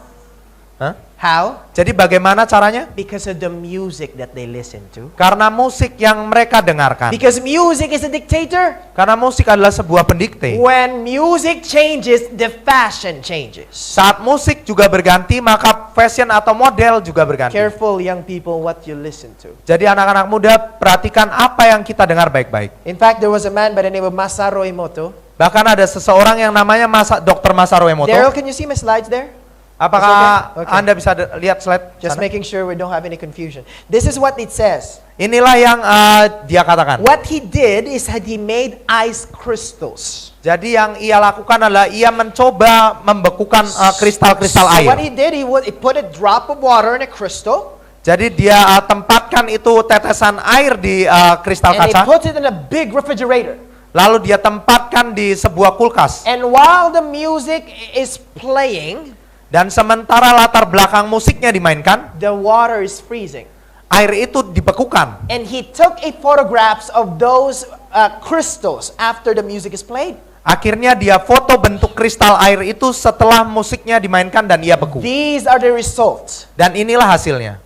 Hah? How? Jadi bagaimana caranya? Because of the music that they listen to. Karena musik yang mereka dengarkan. Because music is a dictator. Karena musik adalah sebuah pendikte. When music changes, the fashion changes. Saat musik juga berganti, maka fashion atau model juga berganti. Careful, young people, what you listen to. Jadi anak-anak muda, perhatikan apa yang kita dengar baik-baik. In fact, there was a man by the name of Masaru Emoto. Bahkan ada seseorang yang namanya Dr. Masaru Emoto. Daryl, can you see my slides there? Apakah Okay. Anda bisa lihat slide Just sana? making sure we don't have any confusion. This is what it says. Inilah yang dia katakan. What he did is that he made ice crystals. Jadi yang ia lakukan adalah ia mencoba membekukan kristal-kristal So what air. he did, he put a drop of water in a crystal, Jadi dia tempatkan itu tetesan air di kristal and he kaca. puts it in a big refrigerator. Lalu dia tempatkan di sebuah kulkas. And while the music is playing, Dan sementara latar belakang musiknya dimainkan, the water is freezing. air itu dibekukan. And he took a photographs of those crystals after the music is played. Akhirnya dia foto bentuk kristal air itu setelah musiknya dimainkan dan ia beku. These are the results. Dan inilah hasilnya.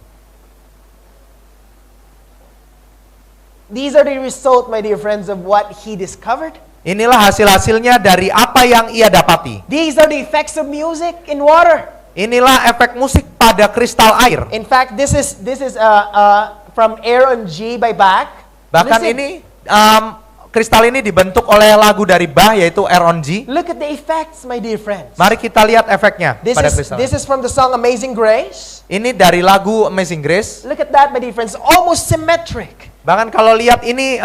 These are the result, my dear friends, of what he discovered. Inilah hasil-hasilnya dari apa yang ia dapati. These are the effects of music in water. Inilah efek musik pada kristal air. In fact, this is from Aaron G by Bach. Bahkan Listen. ini kristal ini dibentuk oleh lagu dari Bach yaitu Aaron G. Look at the effects, my dear friends. Mari kita lihat efeknya pada kristal. This is from the song Amazing Grace. Ini dari lagu Amazing Grace. Look at that, my dear friends. Almost symmetric. Bahkan kalau lihat ini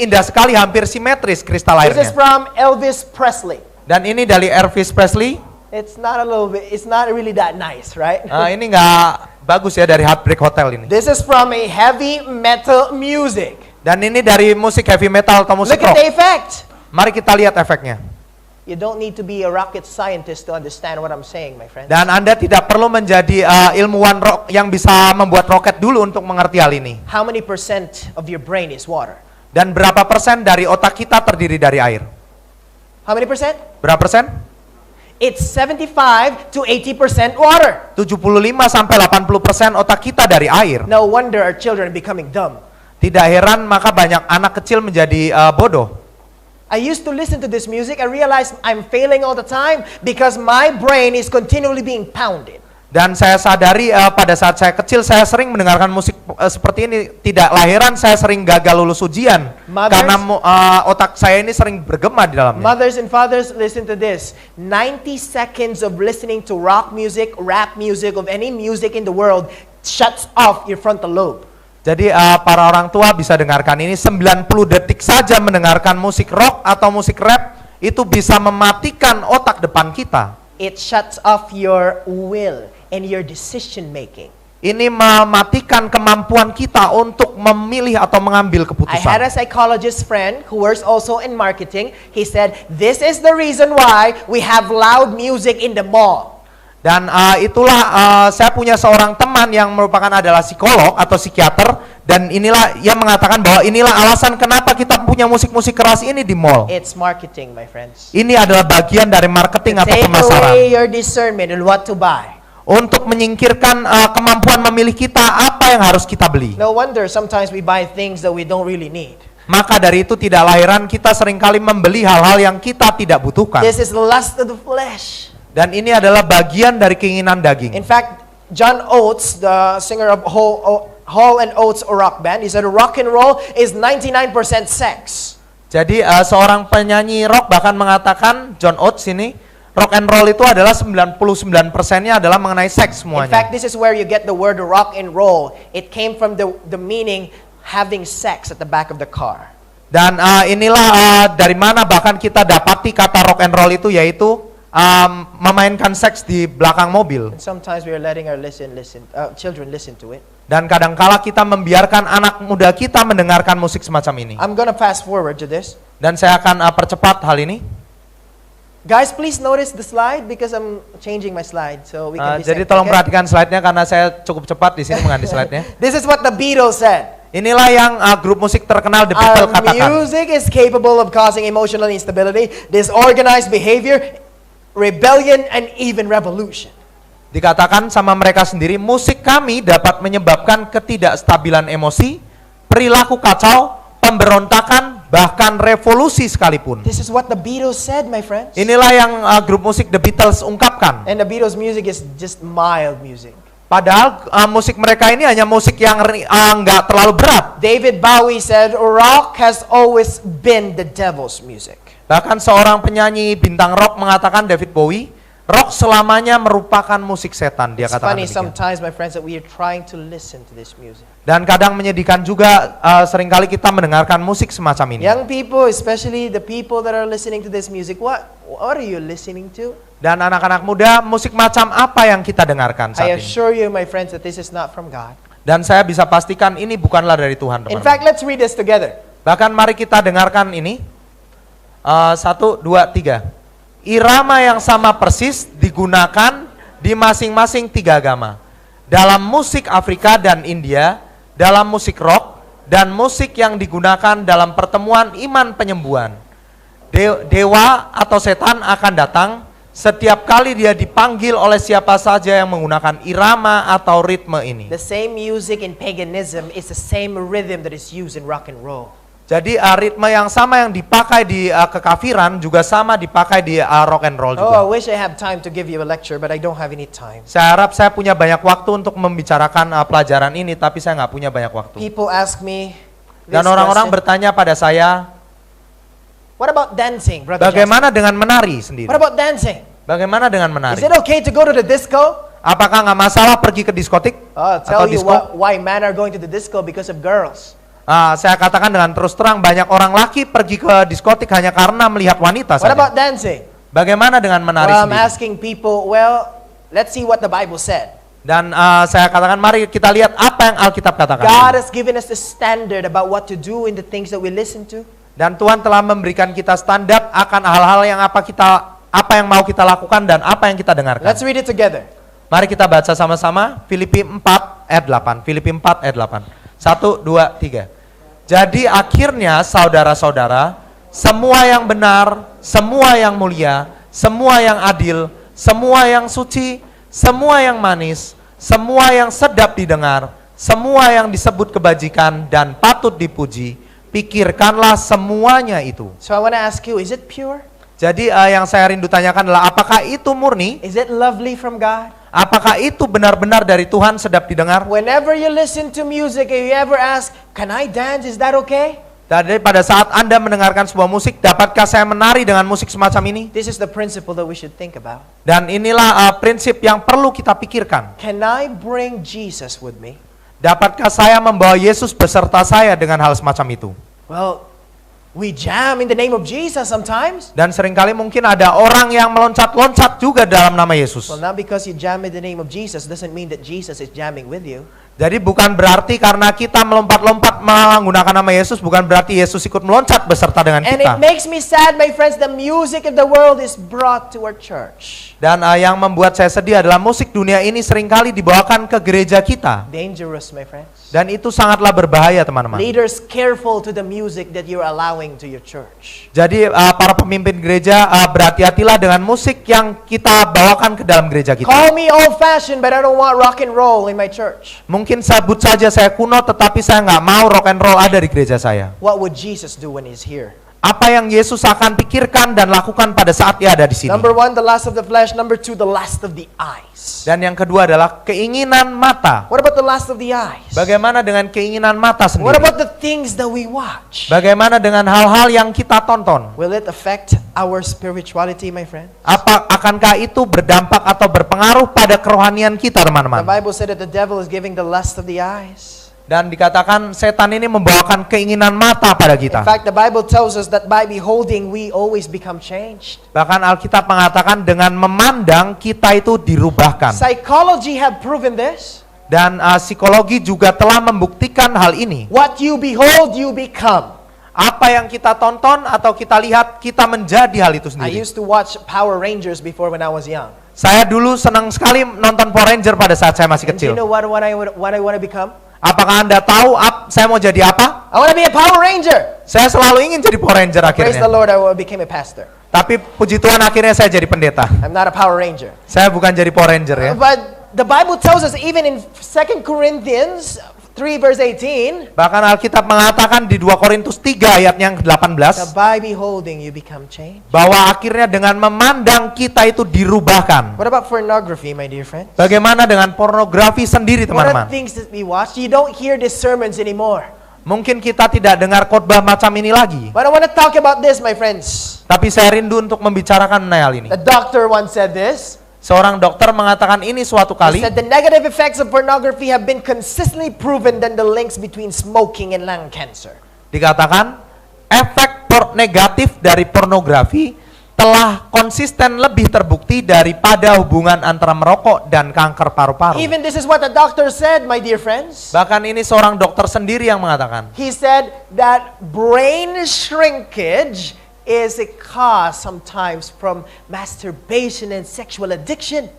indah sekali, hampir simetris kristal This is airnya. from Elvis Presley. Dan ini dari Elvis Presley. It's not really that nice, right? Ini nggak bagus ya dari Heartbreak Hotel ini. This is from a heavy metal music. Dan ini dari musik heavy metal atau musik Look at rock. the effect. Mari kita lihat efeknya. You don't need to be a rocket scientist to understand what I'm saying, my friend. Dan Anda tidak perlu menjadi ilmuwan rock yang bisa membuat roket dulu untuk mengerti hal ini. How many percent of your brain is water? Dan berapa persen dari otak kita terdiri dari air? How many percent? Berapa persen? It's 75 to 80% water. 75 sampai 80% otak kita dari air. No wonder our children are becoming dumb. Tidak heran maka banyak anak kecil menjadi bodoh. I used to listen to this music. I realized I'm failing all the time because my brain is continually being pounded. Dan saya sadari pada saat saya kecil saya sering mendengarkan musik seperti ini. Tidak lahiran saya sering gagal lulus ujian. Mothers- Karena otak saya ini sering bergema di dalamnya. Mothers and fathers, listen to this. 90 seconds of listening to rock music, rap music, of any music in the world shuts off your frontal lobe. Jadi para orang tua bisa dengarkan ini 90 detik saja mendengarkan musik rock atau musik rap itu bisa mematikan otak depan kita. It shuts off your will and your decision making. Ini mematikan kemampuan kita untuk memilih atau mengambil I had a keputusan. psychologist friend who works also in marketing. He said, this is the reason why we have loud music in the mall. Dan itulah saya punya seorang teman yang merupakan adalah psikolog atau psikiater dan inilah ia mengatakan bahwa inilah alasan kenapa kita punya musik-musik keras ini di mall. It's marketing, my friends. Ini adalah bagian dari marketing atau Take pemasaran away your discernment on what to buy. untuk menyingkirkan kemampuan memilih kita apa yang harus kita beli. No wonder sometimes we buy things that we don't really need. Maka dari itu tidak lahiran kita seringkali membeli hal-hal yang kita tidak butuhkan. This is the lust of the flesh. Dan ini adalah bagian dari keinginan daging. In fact, John Oates, the singer of Hall and Oates rock band, he said rock and roll is 99% sex. Jadi seorang penyanyi rock bahkan mengatakan, John Oates ini, rock and roll itu adalah 99%-nya adalah mengenai seks In fact, semuanya. this is where you get the word rock and roll. It came from the meaning having sex at the back of the car. Dan inilah dari mana bahkan kita dapati kata rock and roll itu yaitu memainkan seks di belakang mobil. And sometimes we are letting our children listen to it. Dan kadangkala kita membiarkan anak muda kita mendengarkan musik semacam ini. I'm gonna fast forward to this. Dan saya akan percepat hal ini. Guys, please notice the slide because I'm changing my slide so we can Jadi dissect, tolong okay? perhatikan slide-nya karena saya cukup cepat di sini mengganti slide-nya. This is what the Beatles said. Inilah yang grup musik terkenal The Our Beatles katakan. music is capable of causing emotional instability, disorganized behavior, rebellion, and even revolution. Dikatakan sama mereka sendiri, musik kami dapat menyebabkan ketidakstabilan emosi, perilaku kacau, pemberontakan, bahkan revolusi sekalipun. This is what the Beatles said, my friends. Inilah yang grup musik The Beatles ungkapkan. And the Beatles music is just mild music. Padahal musik mereka ini hanya musik yang nggak terlalu berat. David Bowie said, rock has always been the devil's music. Bahkan seorang penyanyi bintang rock mengatakan, David Bowie, rock selamanya merupakan musik setan. Dia It's katakan funny demikian. sometimes, my friends, that we are trying to listen to this music. Dan kadang menyedihkan juga seringkali kita mendengarkan musik semacam ini. Young people, especially the people that are listening to this music, what are you listening to? Dan anak-anak muda, musik macam apa yang kita dengarkan I saat ini? assure you, my friends, that this is not from God. Dan saya bisa pastikan ini bukanlah dari Tuhan, In teman-teman. fact, let's read this together. Bahkan mari kita dengarkan ini. 1, 2, 3. Irama yang sama persis digunakan di masing-masing 3 agama. Dalam musik Afrika dan India, dalam musik rock, dan musik yang digunakan dalam pertemuan iman penyembuhan. Dewa atau setan akan datang setiap kali dia dipanggil oleh siapa saja yang menggunakan irama atau ritme ini. The same music in paganism is the same rhythm that is used in rock and roll. Jadi ritme yang sama yang dipakai di kekafiran juga sama dipakai di rock and roll Oh, I juga. wish I had time to give you a lecture, but I don't have any time. Saya harap saya punya banyak waktu untuk membicarakan pelajaran ini, tapi saya nggak punya banyak waktu. People ask me this Dan orang-orang question, bertanya pada saya, what about dancing, Brother bagaimana dengan menari sendiri? Jackson? What about dancing? Bagaimana dengan menari? Is it okay to go to the disco? Apakah nggak masalah pergi ke diskotik I'll atau tell you disko? why men are going to the disco because of girls. Saya katakan dengan terus terang, banyak orang laki pergi ke diskotik hanya karena melihat wanita What saja. about dancing? Bagaimana dengan menari Well, I'm sendiri? asking people, well, let's see what the Bible said. Dan saya katakan, mari kita lihat apa yang Alkitab katakan. God has given us the standard about what to do in the things that we listen to. Dan Tuhan telah memberikan kita standar akan hal-hal yang apa yang mau kita lakukan dan apa yang kita dengarkan. Let's read it together. Mari kita baca sama-sama Filipi 4 ayat 8. Filipi 4 ayat 8. 1, 2, 3. Jadi akhirnya saudara-saudara, semua yang benar, semua yang mulia, semua yang adil, semua yang suci, semua yang manis, semua yang sedap didengar, semua yang disebut kebajikan dan patut dipuji, pikirkanlah semuanya itu. So I want to ask you, is it pure? Jadi yang saya rindu tanyakan adalah, apakah itu murni? Is it lovely from God? Apakah itu benar-benar dari Tuhan, sedap didengar? Whenever you listen to music and you ever ask, can I dance? Is that okay? Jadi pada saat Anda mendengarkan sebuah musik, dapatkah saya menari dengan musik semacam ini? This is the principle that we should think about. Dan inilah prinsip yang perlu kita pikirkan. Can I bring Jesus with me? Dapatkah saya membawa Yesus beserta saya dengan hal semacam itu? Well, we jam in the name of Jesus sometimes. Dan seringkali mungkin ada orang yang meloncat-loncat juga dalam nama Yesus. Well, not because you jam in the name of Jesus doesn't mean that Jesus is jamming with you. Jadi bukan berarti karena kita melompat-lompat menggunakan nama Yesus, bukan berarti Yesus ikut meloncat beserta dengan And kita. it makes me sad, my friends, the music of the world is brought to our church. Dan yang membuat saya sedih adalah musik dunia ini seringkali dibawakan ke gereja kita. Dangerous, my friends. Dan itu sangatlah berbahaya, teman-teman. Leaders, careful to the music that you're allowing to your church. Jadi para pemimpin gereja berhati-hatilah dengan musik yang kita bawakan ke dalam gereja kita. Call me old-fashioned, but I don't want rock and roll in my church. Mungkin sebut saja saya kuno, tetapi saya nggak mau rock and roll ada di gereja saya. What would Jesus do when he's here? Apa yang Yesus akan pikirkan dan lakukan pada saat dia ada di sini? Number one, the lust of the flesh. Number two, the lust of the eyes. Dan yang kedua adalah keinginan mata. What about the lust of the eyes? Bagaimana dengan keinginan mata What sendiri? about the things that we watch? Bagaimana dengan hal-hal yang kita tonton? Will it affect our spirituality, my friend? Akankah itu berdampak atau berpengaruh pada kerohanian kita, The teman-teman? Bible said that the devil is giving the lust of the eyes. Dan dikatakan setan ini membawakan keinginan mata pada In kita. fact, the Bible tells us that by beholding, we always become changed. Bahkan Alkitab mengatakan dengan memandang kita itu dirubahkan. Psychology have proven this. Dan psikologi juga telah membuktikan hal ini. What you behold, you become. Apa yang kita tonton atau kita lihat, kita menjadi hal itu I sendiri. used to watch Power Rangers before when I was young. Saya dulu senang sekali nonton Power Ranger pada saat saya masih And do you kecil. know what I want to become? Apakah Anda tahu saya mau jadi apa? I want to be a Power Ranger. Saya selalu ingin jadi Power Ranger Praise the akhirnya. Lord, I became a pastor. Tapi puji Tuhan akhirnya saya jadi pendeta. I'm not a Power Ranger. Saya bukan jadi Power Ranger ya. But the Bible tells us even in 2 Corinthians 3 verse 18, Bahkan Alkitab mengatakan di 2 Korintus 3 ayat yang that ke-18 by beholding you become changed. bahwa akhirnya dengan memandang kita itu dirubahkan. What about pornography, my dear friend? Bagaimana dengan pornografi sendiri, What are teman-teman? things that we watch? You don't hear these sermons anymore. Mungkin kita tidak dengar khotbah macam ini lagi. But I want to talk about this, my friends. Tapi saya rindu untuk membicarakan mengenai hal ini. The doctor once said this. Seorang dokter mengatakan ini suatu He kali. said the negative effects of pornography have been consistently proven than the links between smoking and lung cancer. Dikatakan efek negatif dari pornografi telah konsisten lebih terbukti daripada hubungan antara merokok dan kanker paru-paru. Even this is what the doctor said, my dear friends. Bahkan ini seorang dokter sendiri yang mengatakan. He said that brain shrinkage is a cause sometimes from masturbation and sexual addiction.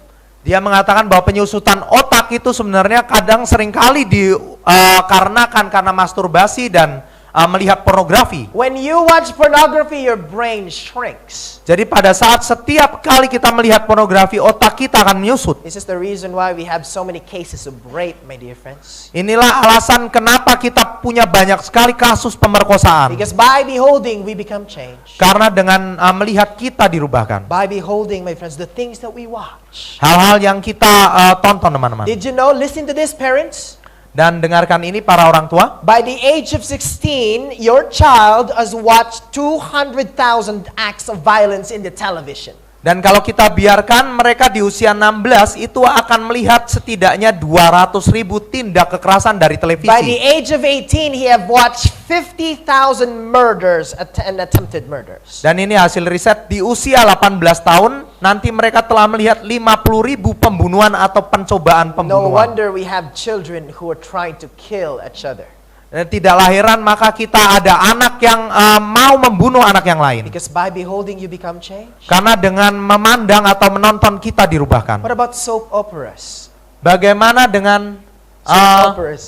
Dia mengatakan bahwa penyusutan otak itu sebenarnya kadang seringkali dikarenakan karena masturbasi dan melihat pornografi. When you watch pornography, your brain shrinks. Jadi pada saat setiap kali kita melihat pornografi, otak kita akan menyusut. This is the reason why we have so many cases of rape, my dear friends. Inilah alasan kenapa kita punya banyak sekali kasus pemerkosaan. Because by beholding, we become changed. Karena dengan melihat kita dirubahkan. By beholding, my friends, the things that we watch. Hal-hal yang kita tonton, teman-teman. Did you know, listen to this, parents? Dan dengarkan ini para orang tua. By the age of 16, your child has watched 200,000 acts of violence in the television. Dan kalau kita biarkan mereka di usia 16 itu akan melihat setidaknya 200.000 tindak kekerasan dari televisi. By the age of 18, he have watched 50,000 murders and attempted murders. Dan ini hasil riset di usia 18 tahun nanti mereka telah melihat 50.000 pembunuhan atau pencobaan No pembunuhan. wonder we have children who are trying to kill each other. Dan tidak lahiran maka kita ada anak yang mau membunuh anak yang lain. Because by beholding, you become changed. Karena dengan memandang atau menonton kita dirubahkan. What about soap operas? Bagaimana dengan Soap operas.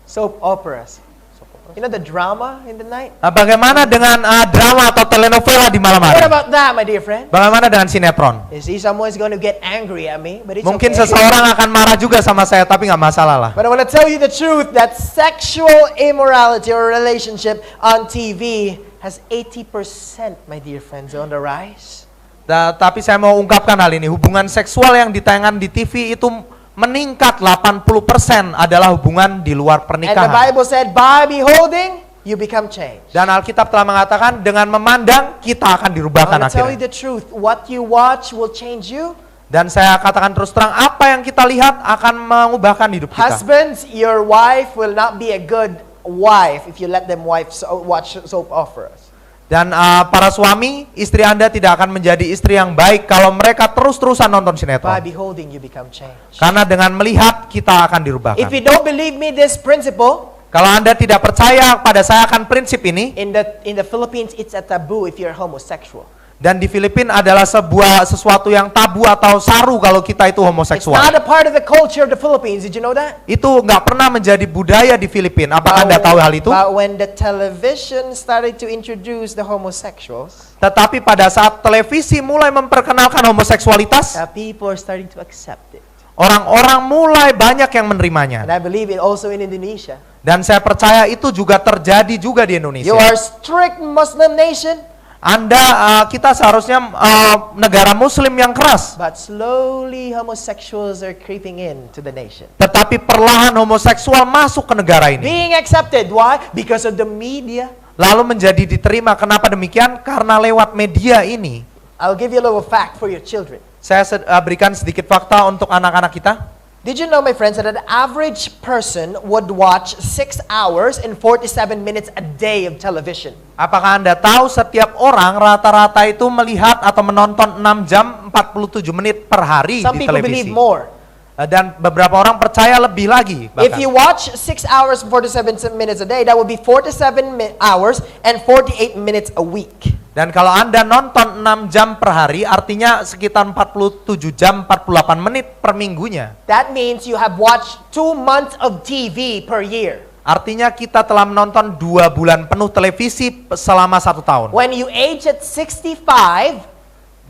Soap operas. You know the drama in the night? bagaimana dengan drama atau telenovela di malam What hari? about that, my dear friend? Bagaimana dengan sinetron? You see, someone's going to get angry at me, but it's Mungkin okay. seseorang akan marah juga sama saya, tapi nggak masalah lah. But I want to tell you the truth that sexual immorality or relationship on TV has 80%, my dear friends, on the rise. Tapi saya mau ungkapkan hal ini, hubungan seksual yang ditayangkan di TV itu meningkat 80% adalah hubungan di luar And the pernikahan. Bible said, by beholding, you become changed. Dan Alkitab telah mengatakan dengan memandang kita akan I dirubahkan want to tell you akhirnya. the truth. What you watch will change you. Dan saya katakan terus terang, apa yang kita lihat akan mengubahkan hidup kita. Husbands, your wife will not be a good wife if you let them watch soap operas. Dan para suami, istri Anda tidak akan menjadi istri yang baik kalau mereka terus-terusan nonton By sinetron. beholding, you become changed. Karena dengan melihat kita akan dirubahkan. If you don't believe me this principle, Kalau Anda tidak percaya pada saya akan prinsip ini, in the Philippines, it's a taboo if you're homosexual. dan di Filipina adalah sesuatu yang tabu atau saru kalau kita itu It's homoseksual. not a part of the culture of the Philippines. Did you know that? Itu nggak pernah menjadi budaya di Filipina. Apakah Anda tahu hal itu? But when the television started to introduce the homosexuals, Tetapi pada saat televisi mulai memperkenalkan homoseksualitas, people are starting to accept it. orang-orang mulai banyak yang menerimanya. And I believe it also in Indonesia. Dan saya percaya itu juga terjadi juga di Indonesia. You are a strict Muslim nation, Kita seharusnya negara Muslim yang keras. but slowly homosexuals are creeping into the nation. Tetapi perlahan homoseksual masuk ke negara ini. Being accepted. Why? Because of the media. Lalu menjadi diterima. Kenapa demikian? Karena lewat media ini. I'll give you a little fact for your children. Saya berikan sedikit fakta untuk anak-anak kita. Did you know, my friends, that an average person would watch 6 hours and 47 minutes a day of television? Apakah Anda tahu setiap orang rata-rata itu melihat atau menonton 6 jam 47 menit per hari Some di people believe televisi? more. Dan beberapa orang percaya lebih lagi. If Bahkan. you watch 6 hours and 47 minutes a day, that would be 47 hours and 48 minutes a week. Dan kalau Anda nonton 6 jam per hari, artinya sekitar 47 jam 48 menit per minggunya. That means you have watched 2 months of TV per year. Artinya kita telah menonton 2 bulan penuh televisi selama 1 tahun. When you age at 65,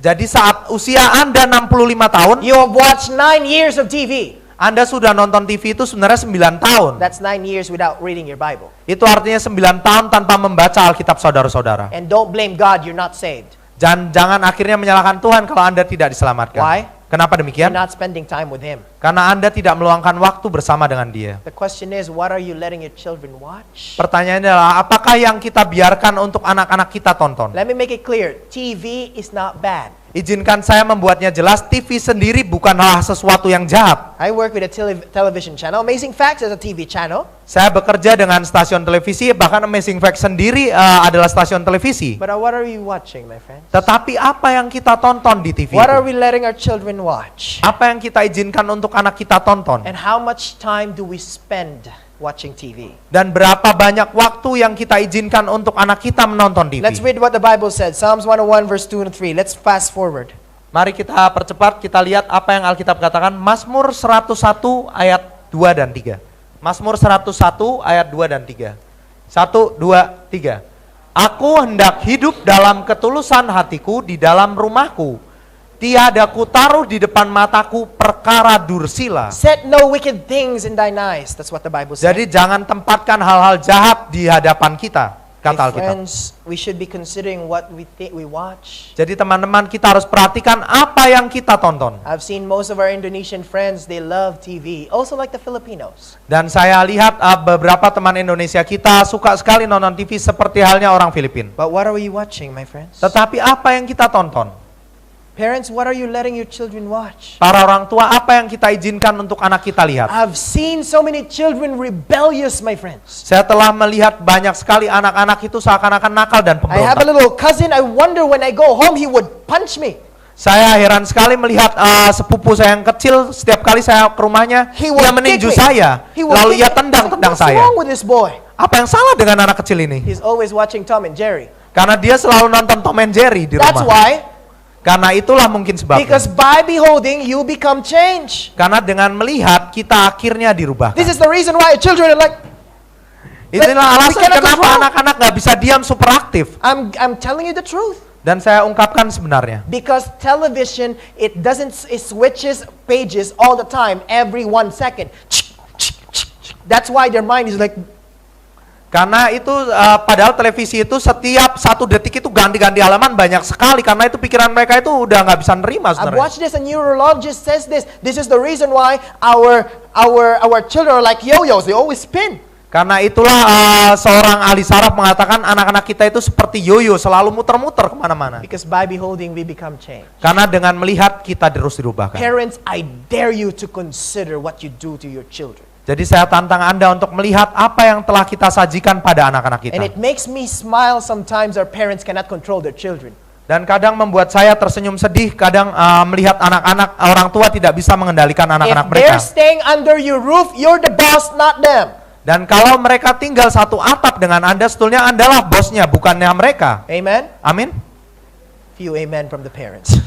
Jadi saat usia Anda 65 tahun, you have watched 9 years of TV. Anda sudah nonton TV itu sebenarnya 9 tahun. That's 9 years without reading your Bible. Itu artinya 9 tahun tanpa membaca Alkitab saudara-saudara. And don't blame God, you're not saved. Jangan akhirnya menyalahkan Tuhan kalau Anda tidak diselamatkan. Why? Kenapa You're demikian? not spending time with Him. Karena Anda tidak meluangkan waktu bersama dengan Dia. The question is, what are you letting your children watch? Pertanyaannya adalah, apakah yang kita biarkan untuk anak-anak kita tonton? Let me make it clear, TV is not bad. Izinkan saya membuatnya jelas, TV sendiri bukanlah sesuatu yang jahat. I work with a television channel. Amazing Facts is a TV channel. Saya bekerja dengan stasiun televisi, bahkan Amazing Facts sendiri adalah stasiun televisi. But what are you watching, my friend? Tetapi apa yang kita tonton di TV What are itu? we letting our children watch? Apa yang kita izinkan untuk anak kita tonton? And how much time do we spend watching TV? Dan berapa banyak waktu yang kita izinkan untuk anak kita menonton TV? Let's read what the Bible said. Psalms 101 verse 2 and 3. Let's fast forward. Mari kita percepat, kita lihat apa yang Alkitab katakan. Mazmur 101 ayat 2 dan 3. Mazmur 101 ayat 2 dan 3. 1, 2, 3. Aku hendak hidup dalam ketulusan hatiku di dalam rumahku. Tiada ku taruh di depan mataku perkara dursila. Set no wicked things in thine eyes. That's what the Bible says. Jadi jangan tempatkan hal-hal jahat di hadapan kita, kata My Alkitab. friends, we should be considering what we think we watch. Jadi teman-teman, kita harus perhatikan apa yang kita tonton. I've seen most of our Indonesian friends, they love TV. Also like the Filipinos. Dan saya lihat beberapa teman Indonesia kita suka sekali nonton TV seperti halnya orang Filipina. But what are we watching, my friends? Tetapi apa yang kita tonton? Parents, what are you letting your children watch? Para orang tua, apa yang kita izinkan untuk anak kita lihat? I've seen so many children rebellious, my friends. Saya telah melihat banyak sekali anak-anak itu seakan-akan nakal dan I have a pemberontak. little cousin, I wonder when I go home, he would punch me. Saya heran sekali melihat sepupu saya yang kecil, setiap kali saya ke rumahnya, He will dia meninju kick me. saya, He will lalu kick ia me. tendang-tendang What's saya. wrong with this boy? Apa yang salah dengan anak kecil ini? He's always watching Tom and Jerry. Karena dia selalu nonton Tom and Jerry di That's rumah. why, Karena itulah mungkin sebabnya. because by beholding, you become changed. Karena dengan melihat, kita akhirnya dirubah. This is the reason why children are like, Itulah we alasan cannot kenapa control. anak-anak nggak bisa diam super aktif. I'm telling you the truth. Dan saya ungkapkan sebenarnya. Because television, it switches pages all the time, every 1 second. That's why their mind is like, Karena itu padahal televisi itu setiap 1 detik itu ganti-ganti halaman banyak sekali. Karena itu pikiran mereka itu udah nggak bisa nerima I've sebenarnya. watched this, a neurologist says this. This is the reason why our children are like yo-yos. They always spin. Karena itulah seorang ahli saraf mengatakan anak-anak kita itu seperti yoyo, selalu muter-muter kemana-mana. Because by beholding, we become changed. Karena dengan melihat kita terus dirubahkan. Parents, I dare you to consider what you do to your children. Jadi saya tantang Anda untuk melihat apa yang telah kita sajikan pada anak-anak kita. And it makes me smile sometimes our parents cannot control their children. Dan kadang membuat saya tersenyum sedih, kadang melihat anak-anak, orang tua tidak bisa mengendalikan anak-anak If they're mereka. staying under your roof, you're the boss, not them. Dan kalau mereka tinggal satu atap dengan Anda, sebetulnya Andalah bosnya, bukannya mereka. Amen? Amin? Few amen from the parents.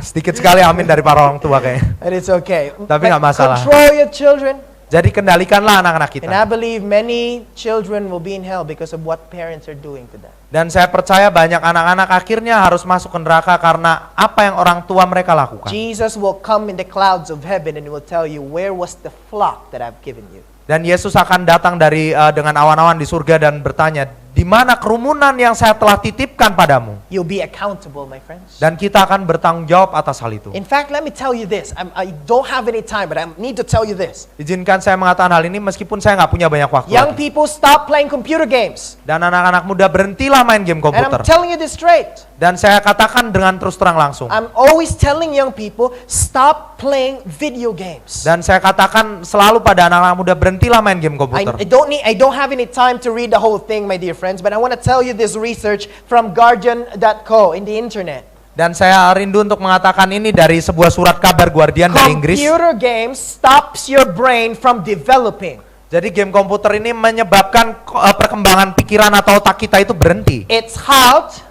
Sedikit sekali amin dari para orang tua kayaknya. And it's okay. Tapi nggak masalah. Control your children. Jadi kendalikanlah anak-anak kita. And I believe many children will be in hell because of what parents are doing to them. Dan saya percaya banyak anak-anak akhirnya harus masuk ke neraka karena apa yang orang tua mereka lakukan. Jesus will come in the clouds of heaven and will tell you, where was the flock that I've given you? Dan Yesus akan datang dengan awan-awan di surga dan bertanya, di mana kerumunan yang saya telah titipkan padamu? You'll be accountable, my friends. Dan kita akan bertanggung jawab atas hal itu. In fact, let me tell you this. I don't have any time, but I need to tell you this. Izinkan saya mengatakan hal ini meskipun saya nggak punya banyak waktu Young lagi. people, stop playing computer games. Dan anak-anak muda berhentilah main game And I'm komputer. telling you this straight. Dan saya katakan dengan terus terang langsung. I'm always telling young people, stop playing video games. Dan saya katakan selalu pada anak-anak muda berhentilah main game komputer. I don't have any time to read the whole thing, my dear friends, but I want to tell you this research from Guardian.co in the internet. Dan saya rindu untuk mengatakan ini dari sebuah surat kabar Guardian dari Inggris. Computer games stops your brain from developing. Jadi game komputer ini menyebabkan perkembangan pikiran atau otak kita itu berhenti. It's halt.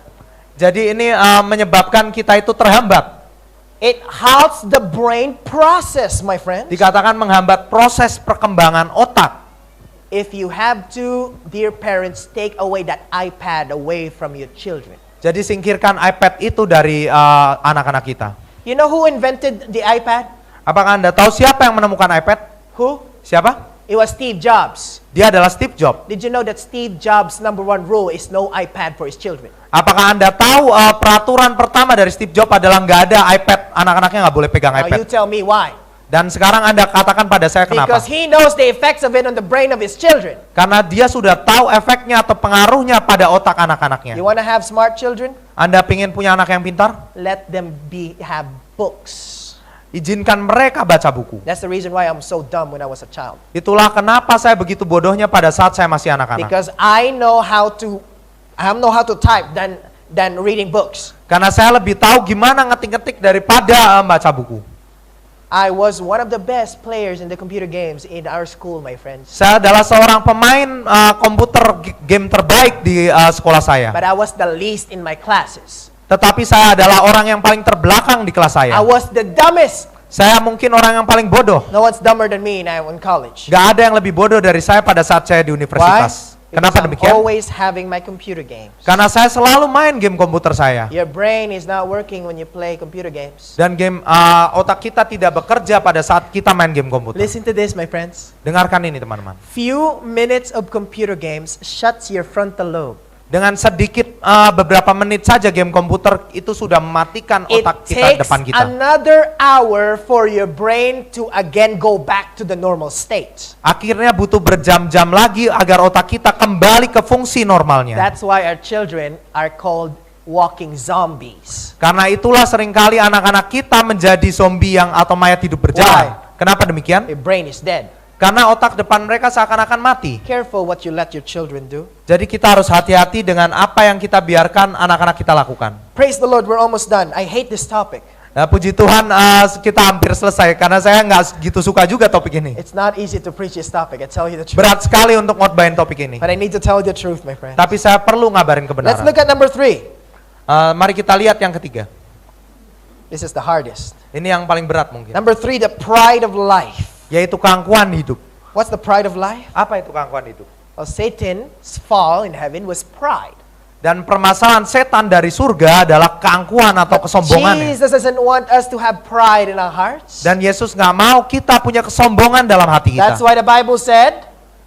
Jadi ini menyebabkan kita itu terhambat. It halts the brain process, my friends. Dikatakan menghambat proses perkembangan otak. if you have to, dear parents, take away that iPad away from your children. Jadi singkirkan iPad itu dari anak-anak kita. You know who invented the iPad? Apakah Anda tahu siapa yang menemukan iPad? Who? Siapa? It was Steve Jobs. Dia adalah Steve Jobs. Did you know that Steve Jobs' #1 rule is no iPad for his children? Apakah Anda tahu peraturan pertama dari Steve Jobs adalah nggak ada iPad, anak-anaknya nggak boleh pegang Now you iPad. tell me why. Dan sekarang Anda katakan pada saya kenapa? Because he knows the effects of it on the brain of his children. Karena dia sudah tahu efeknya atau pengaruhnya pada otak anak-anaknya. You want to have smart children? Anda ingin punya anak yang pintar? Let them have books. Izinkan mereka baca buku. That's the reason why I'm so dumb when I was a child. Itulah kenapa saya begitu bodohnya pada saat saya masih anak-anak. Because I know how to type than reading books. Karena saya lebih tahu gimana ngetik-ngetik daripada baca buku. I was one of the best players in the computer games in our school, my friends. Saya adalah seorang pemain komputer game terbaik di sekolah saya. But I was the least in my classes. Tetapi saya adalah orang yang paling terbelakang di kelas saya. I was the dumbest. Saya mungkin orang yang paling bodoh. No one's dumber than me now in college. Gak ada yang lebih bodoh dari saya pada saat saya di universitas. Why? Kenapa Because I'm demikian? always having my computer games. Karena saya selalu main game komputer saya. Your brain is not working when you play computer games. Dan game otak kita tidak bekerja pada saat kita main game komputer. Listen to this, my friends. Dengarkan ini teman-teman. Few minutes of computer games shuts your frontal lobe. Dengan sedikit beberapa menit saja game komputer itu sudah mematikan It otak kita takes depan kita. another hour for your brain to again go back to the normal state. Akhirnya butuh berjam-jam lagi agar otak kita kembali ke fungsi normalnya. That's why our children are called walking zombies. Karena itulah seringkali anak-anak kita menjadi zombie yang atau mayat hidup berjalan. Kenapa demikian? Your brain is dead. Karena otak depan mereka seakan-akan mati. Careful what you let your children do. Jadi kita harus hati-hati dengan apa yang kita biarkan anak-anak kita lakukan. Praise the Lord, we're almost done. I hate this topic. Nah, puji Tuhan kita hampir selesai karena saya nggak gitu suka juga topik ini. It's not easy to preach this topic, I tell you the truth. Berat sekali untuk ngotbahin topik ini. But I need to tell you the truth, my friend. Tapi saya perlu ngabarin Let's kebenaran. look at number 3. Mari kita lihat yang ketiga. This is the hardest. Ini yang paling berat mungkin. Number 3, the pride of life. Yaitu keangkuhan hidup. What's the pride of life? Apa itu keangkuhan hidup? Well, Satan's fall in heaven was pride. Dan permasalahan setan dari surga adalah keangkuhan atau kesombongan. Jesus doesn't want us to have pride in our hearts. Dan Yesus nggak mau kita punya kesombongan dalam hati That's kita. why the Bible said,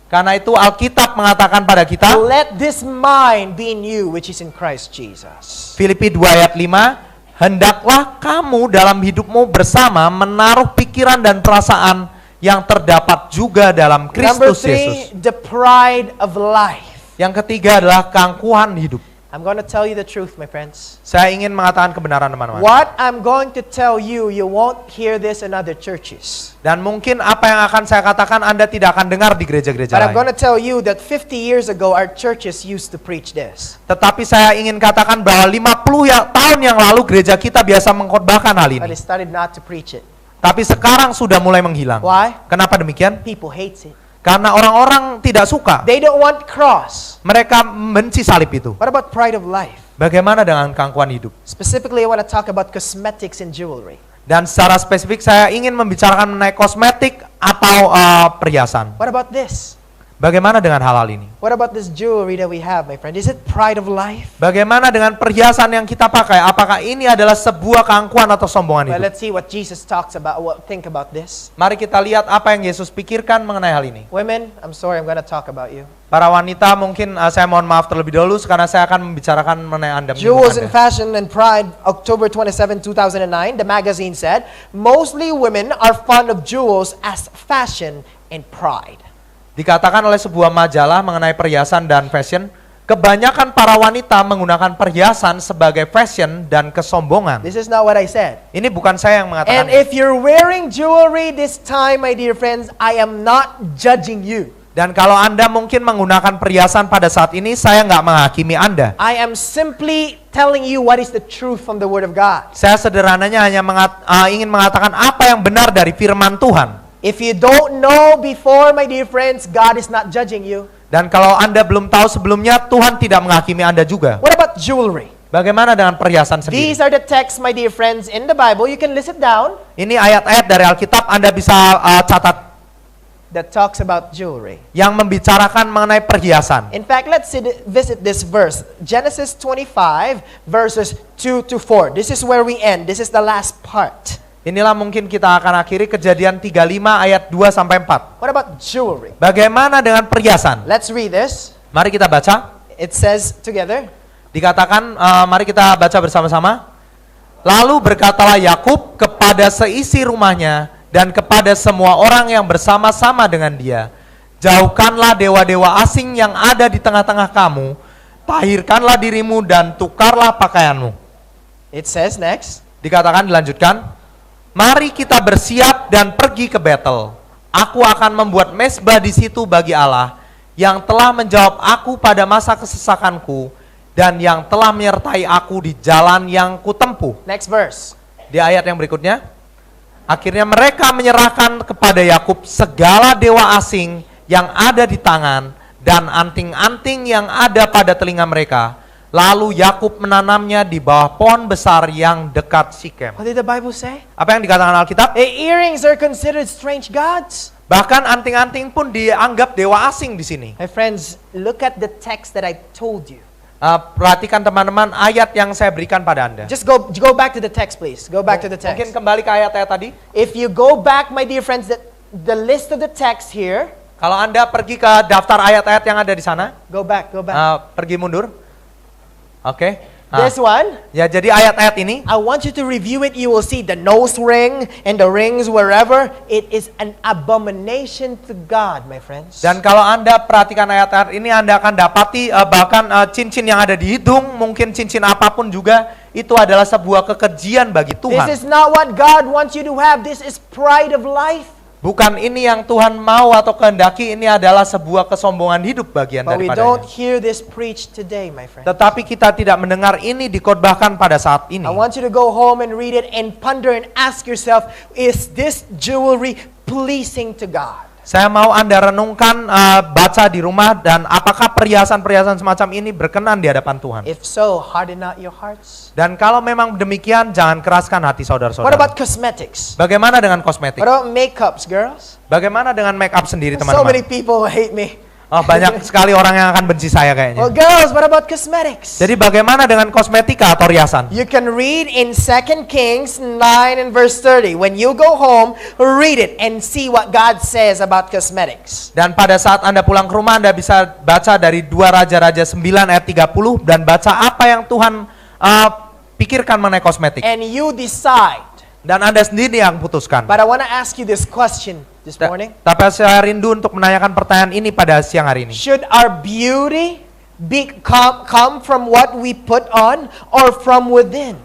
Karena itu Alkitab mengatakan pada kita, let this mind be in you which is in Christ Jesus. Filipi 2 ayat 5, hendaklah kamu dalam hidupmu bersama menaruh pikiran dan perasaan yang terdapat juga dalam Number Kristus 3, Yesus. the pride of life. Yang ketiga adalah keangkuhan hidup. I'm going to tell you the truth, my friends. Saya ingin mengatakan kebenaran teman-teman. What I'm going to tell you, you won't hear this in other churches. Dan mungkin apa yang akan saya katakan Anda tidak akan dengar di gereja-gereja But I'm going lain. to tell you that 50 years ago, our churches used to preach this. Tetapi saya ingin katakan bahwa 50 tahun yang lalu gereja kita biasa mengkhotbahkan hal But ini. they started not to preach it. Tapi sekarang sudah mulai menghilang. Why? Kenapa demikian? People hates it. Karena orang-orang tidak suka. They don't want cross. Mereka membenci salib itu. What about pride of life? Bagaimana dengan keangkuhan hidup? Specifically, I want to talk about cosmetics and jewelry. Dan secara spesifik saya ingin membicarakan mengenai kosmetik atau perhiasan. What about this? Bagaimana dengan hal-hal ini? What about this jewelry that we have, my friend? Is it pride of life? Bagaimana dengan perhiasan yang kita pakai? Apakah ini adalah sebuah keangkuhan atau sombongan Well, hidup? let's see what Jesus talks about. Think about this. Mari kita lihat apa yang Yesus pikirkan mengenai hal ini. Women, I'm sorry, I'm going to talk about you. Para wanita mungkin saya mohon maaf terlebih dahulu karena saya akan membicarakan mengenai Anda. Jewels in Anda. Fashion and Pride, October 27, 2009, the magazine said, mostly women are fond of jewels as fashion and pride. Dikatakan oleh sebuah majalah mengenai perhiasan dan fashion, kebanyakan para wanita menggunakan perhiasan sebagai fashion dan kesombongan. This is not what I said. Ini bukan saya yang mengatakan. And if you're wearing jewelry this time, my dear friends, I am not judging you. Dan kalau Anda mungkin menggunakan perhiasan pada saat ini, saya nggak menghakimi Anda. I am simply telling you what is the truth from the Word of God. Saya sederhananya hanya ingin mengatakan apa yang benar dari firman Tuhan. If you don't know before, my dear friends, God is not judging you. Dan kalau Anda belum tahu sebelumnya, Tuhan tidak menghakimi Anda juga. What about jewelry? Bagaimana dengan perhiasan sendiri? These are the texts, my dear friends, in the Bible. You can list it down. Ini ayat-ayat dari Alkitab, Anda bisa catat. that talks about jewelry. yang membicarakan mengenai perhiasan. In fact, let's visit this verse. Genesis 25 verses 2 to 4. This is where we end. This is the last part. Inilah mungkin kita akan akhiri Kejadian 35 ayat 2 sampai 4. What about jewelry? Bagaimana dengan perhiasan? Let's read this. Mari kita baca. It says together. Dikatakan, mari kita baca bersama-sama. Lalu berkatalah Yakub kepada seisi rumahnya dan kepada semua orang yang bersama-sama dengan dia, jauhkanlah dewa-dewa asing yang ada di tengah-tengah kamu, tahirkanlah dirimu dan tukarlah pakaianmu. It says next. Dikatakan, dilanjutkan, mari kita bersiap dan pergi ke Betel. Aku akan membuat mezbah di situ bagi Allah, yang telah menjawab aku pada masa kesesakanku, dan yang telah menyertai aku di jalan yang kutempuh. Next verse. Di ayat yang berikutnya, akhirnya mereka menyerahkan kepada Yakub segala dewa asing yang ada di tangan dan anting-anting yang ada pada telinga mereka. Lalu Yakub menanamnya di bawah pohon besar yang dekat Sikem. What did the Bible say? Apa yang dikatakan Alkitab? Earrings are considered strange gods. Bahkan anting-anting pun dianggap dewa asing di sini. My friends, look at the text that I told you. Perhatikan teman-teman ayat yang saya berikan pada Anda. Just go back to the text, please. Go back to the Mungkin text. kembali ke ayat-ayat tadi. If you go back, my dear friends, the list of the text here, Kalau Anda pergi ke daftar ayat-ayat yang ada di sana, go back. pergi mundur. Oke. This one, Ya, jadi ayat-ayat ini I want you to review it. You will see the nose ring and the rings wherever. It is an abomination to God, my friends. dan kalau Anda perhatikan ayat-ayat ini, Anda akan dapati bahkan cincin yang ada di hidung, mungkin cincin apapun juga, itu adalah sebuah kekejian bagi This Tuhan. is not what God wants you to have. This is pride of life. Bukan ini yang Tuhan mau atau kehendaki, ini adalah sebuah kesombongan hidup bagian But we daripadanya. don't hear this preached today, my friend. Tetapi kita tidak mendengar ini dikhotbahkan pada saat ini. I want you to go home and read it and ponder and ask yourself, is this jewelry pleasing to God? Saya mau Anda renungkan, baca di rumah, dan apakah perhiasan-perhiasan semacam ini berkenan di hadapan Tuhan. If so, harden not your hearts. Dan kalau memang demikian, jangan keraskan hati What saudara-saudara. about cosmetics? Bagaimana dengan kosmetik? What about makeups, girls? Bagaimana dengan make up sendiri, So many teman-teman? people hate me. Oh, banyak sekali orang yang akan benci saya Well, kayaknya. girls, what about cosmetics? Jadi bagaimana dengan kosmetika atau riasan? You can read in 2 Kings 9 and verse 30. When you go home, read it and see what God says about cosmetics. Dan pada saat Anda pulang ke rumah, Anda bisa baca dari 2 Raja-Raja 9 ayat 30, dan baca apa yang Tuhan pikirkan mengenai kosmetik. And you decide. Dan Anda sendiri yang putuskan. But I want to ask you this question this morning. Tapi saya rindu untuk menanyakan pertanyaan ini pada siang hari ini. Should our beauty come from what we put on or from within?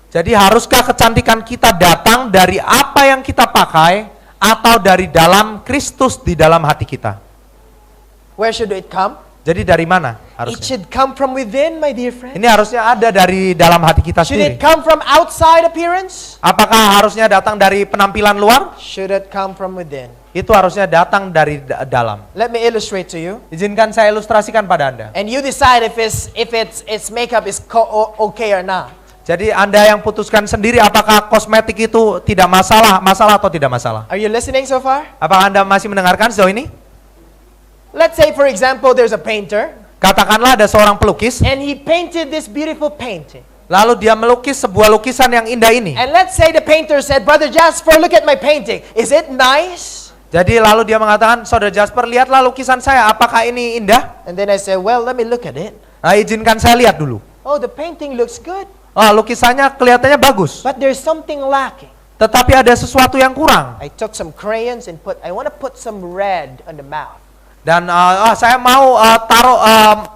Jadi haruskah kecantikan kita datang dari apa yang kita pakai atau dari dalam Kristus di dalam hati kita? Where should it come? Jadi dari mana It harusnya? should come from within, my dear friend. Ini harusnya ada dari dalam hati kita Should sendiri. it come from outside appearance? Apakah harusnya datang dari penampilan luar? Should it come from within? Itu harusnya datang dari dalam. Let me illustrate to you. Izinkan saya ilustrasikan pada Anda. And you decide if its makeup is okay or not. Jadi Anda yang putuskan sendiri apakah kosmetik itu tidak masalah atau tidak masalah. Are you listening so far? Apakah Anda masih mendengarkan sejauh ini? Let's say, for example, there's a painter Katakanlah ada seorang pelukis, and he painted this beautiful painting. lalu dia melukis sebuah lukisan yang indah ini. And let's say the painter said, Brother Jasper, look at my painting. Is it nice? Jadi lalu dia mengatakan, Saudara Jasper, lihatlah lukisan saya, apakah ini indah? And then I said, well, let me look at it. Nah, izinkan saya lihat dulu. Oh, the painting looks good, Oh, lukisannya kelihatannya bagus, but there's something lacking. tetapi ada sesuatu yang kurang. I took some crayons and I want to put some red on the mouth. Dan saya mau taruh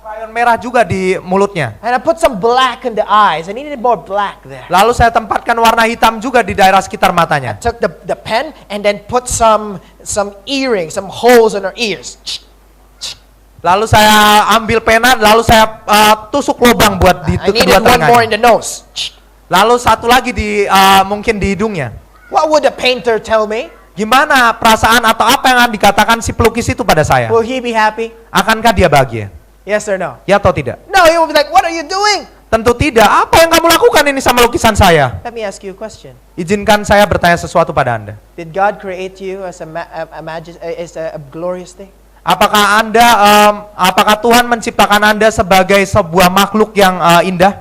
krayon merah juga di mulutnya. And I put some black in the eyes. I needed more black there. Lalu saya tempatkan warna hitam juga di daerah sekitar matanya. Took the pen and then put some earrings, some holes in her ears. Lalu saya ambil pena, lalu saya tusuk lubang buat di I kedua needed one more in telinganya. the nose. Lalu satu lagi di mungkin di hidungnya. What would the painter tell me? Gimana perasaan atau apa yang akan dikatakan si pelukis itu pada saya? Will he be happy? Akankah dia bahagia? Yes or no? Ya atau tidak? No, he will be like, what are you doing? Tentu tidak. Apa yang kamu lakukan ini sama lukisan saya? Let me ask you a question. Izinkan saya bertanya sesuatu pada Anda. Did God create you as a glorious thing? Apakah Tuhan menciptakan Anda sebagai sebuah makhluk yang indah?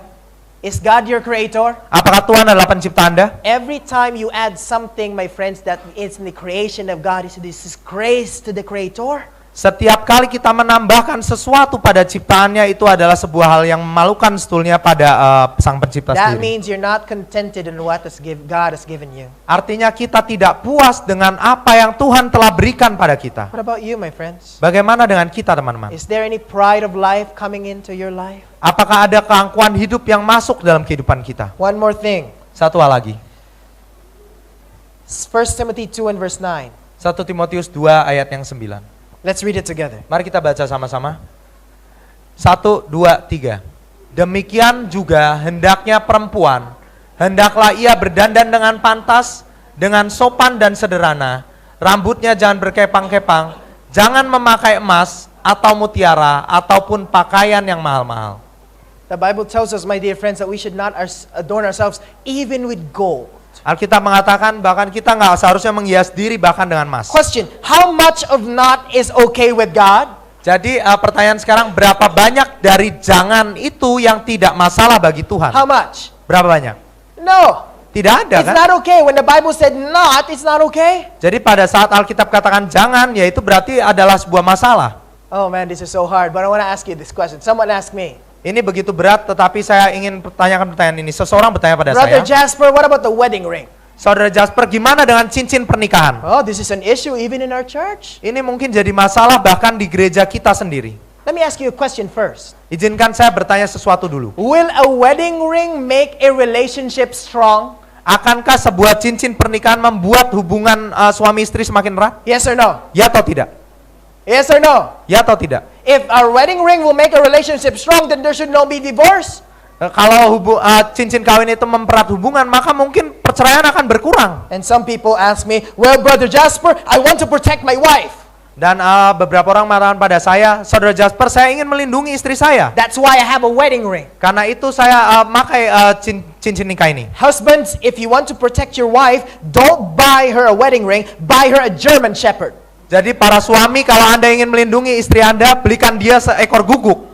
Is God your creator? Apakah Tuhan adalah pencipta Anda? Every time you add something, my friends, that is in the creation of God, is this is grace to the creator. Setiap kali kita menambahkan sesuatu pada ciptaannya, itu adalah sebuah hal yang memalukan sebetulnya pada sang pencipta That sendiri. means you're not contented in what God has given you. Artinya kita tidak puas dengan apa yang Tuhan telah berikan pada kita. What about you, my friends? Bagaimana dengan kita, teman-teman? Is there any pride of life coming into your life? Apakah ada keangkuhan hidup yang masuk dalam kehidupan kita? One more thing. Satu hal lagi. 1 Timothy 2 and verse 9. 1 Timotius 2 ayat yang 9. Let's read it together. Mari kita baca sama-sama. 1, 2, 3. Demikian juga hendaknya perempuan, hendaklah ia berdandan dengan pantas, dengan sopan dan sederhana. Rambutnya jangan berkepang-kepang, jangan memakai emas atau mutiara ataupun pakaian yang mahal-mahal. The Bible tells us, my dear friends, that we should not adorn ourselves even with gold. Alkitab mengatakan bahkan kita nggak seharusnya menghias diri bahkan dengan emas. Question, how much of not is okay with God? Jadi pertanyaan sekarang, berapa banyak dari jangan itu yang tidak masalah bagi Tuhan? How much? Berapa banyak? No. Tidak ada It's kan? not okay. When the Bible said not, it's not okay. Jadi pada saat Alkitab katakan jangan, ya itu berarti adalah sebuah masalah. Oh man, this is so hard, but I want to ask you this question. Someone asked me, Ini begitu berat, tetapi saya ingin pertanyakan pertanyaan ini. Seseorang bertanya pada Brother saya, Jasper, what about the wedding ring? Saudara Jasper, gimana dengan cincin pernikahan? Oh, this is an issue even in our church. Ini mungkin jadi masalah bahkan di gereja kita sendiri. Let me ask you a question first. Izinkan saya bertanya sesuatu dulu. Will a wedding ring make a relationship strong? Akankah sebuah cincin pernikahan membuat hubungan suami istri semakin erat? Yes or no? Ya atau tidak? Yes or no? Ya atau tidak? If our wedding ring will make a relationship strong, then there should not be divorce. Kalau cincin kawin itu mempererat hubungan, maka mungkin perceraian akan berkurang. And some people ask me, well, Brother Jasper, I want to protect my wife. Dan beberapa orang mengatakan pada saya, Saudara Jasper, saya ingin melindungi istri saya. That's why I have a wedding ring. Karena itu saya pakai cincin nikah ini. Husbands, if you want to protect your wife, don't buy her a wedding ring, buy her a German Shepherd. Jadi para suami, kalau Anda ingin melindungi istri Anda, belikan dia seekor guguk.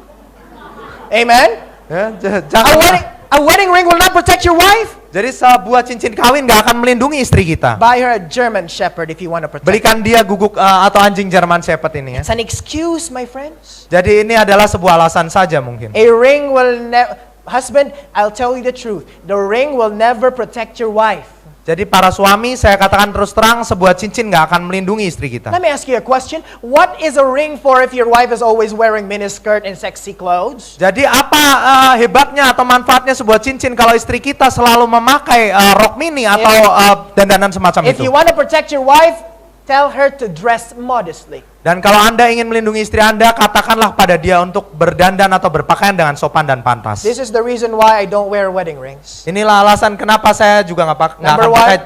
Amen? Ya, A jangan. wedding ring will not protect your wife. Jadi sebuah cincin kawin gak akan melindungi istri kita. Buy her a German Shepherd if you want to protect her. Belikan dia guguk atau anjing Jerman Shepherd ini ya. It's an excuse, my friends. Jadi ini adalah sebuah alasan saja mungkin. A ring will never, husband, I'll tell you the truth. The ring will never protect your wife. Jadi para suami, saya katakan terus terang, sebuah cincin gak akan melindungi istri kita. Let me ask you a question. What is a ring for if your wife is always wearing miniskirt and sexy clothes? Jadi apa hebatnya atau manfaatnya sebuah cincin kalau istri kita selalu memakai rok mini atau dandanan semacam If itu? you want to protect your wife, tell her to dress modestly. Dan kalau Anda ingin melindungi istri Anda, katakanlah pada dia untuk berdandan atau berpakaian dengan sopan dan pantas. This is the reason why I don't wear wedding rings. Inilah alasan kenapa saya juga nggak akan pakai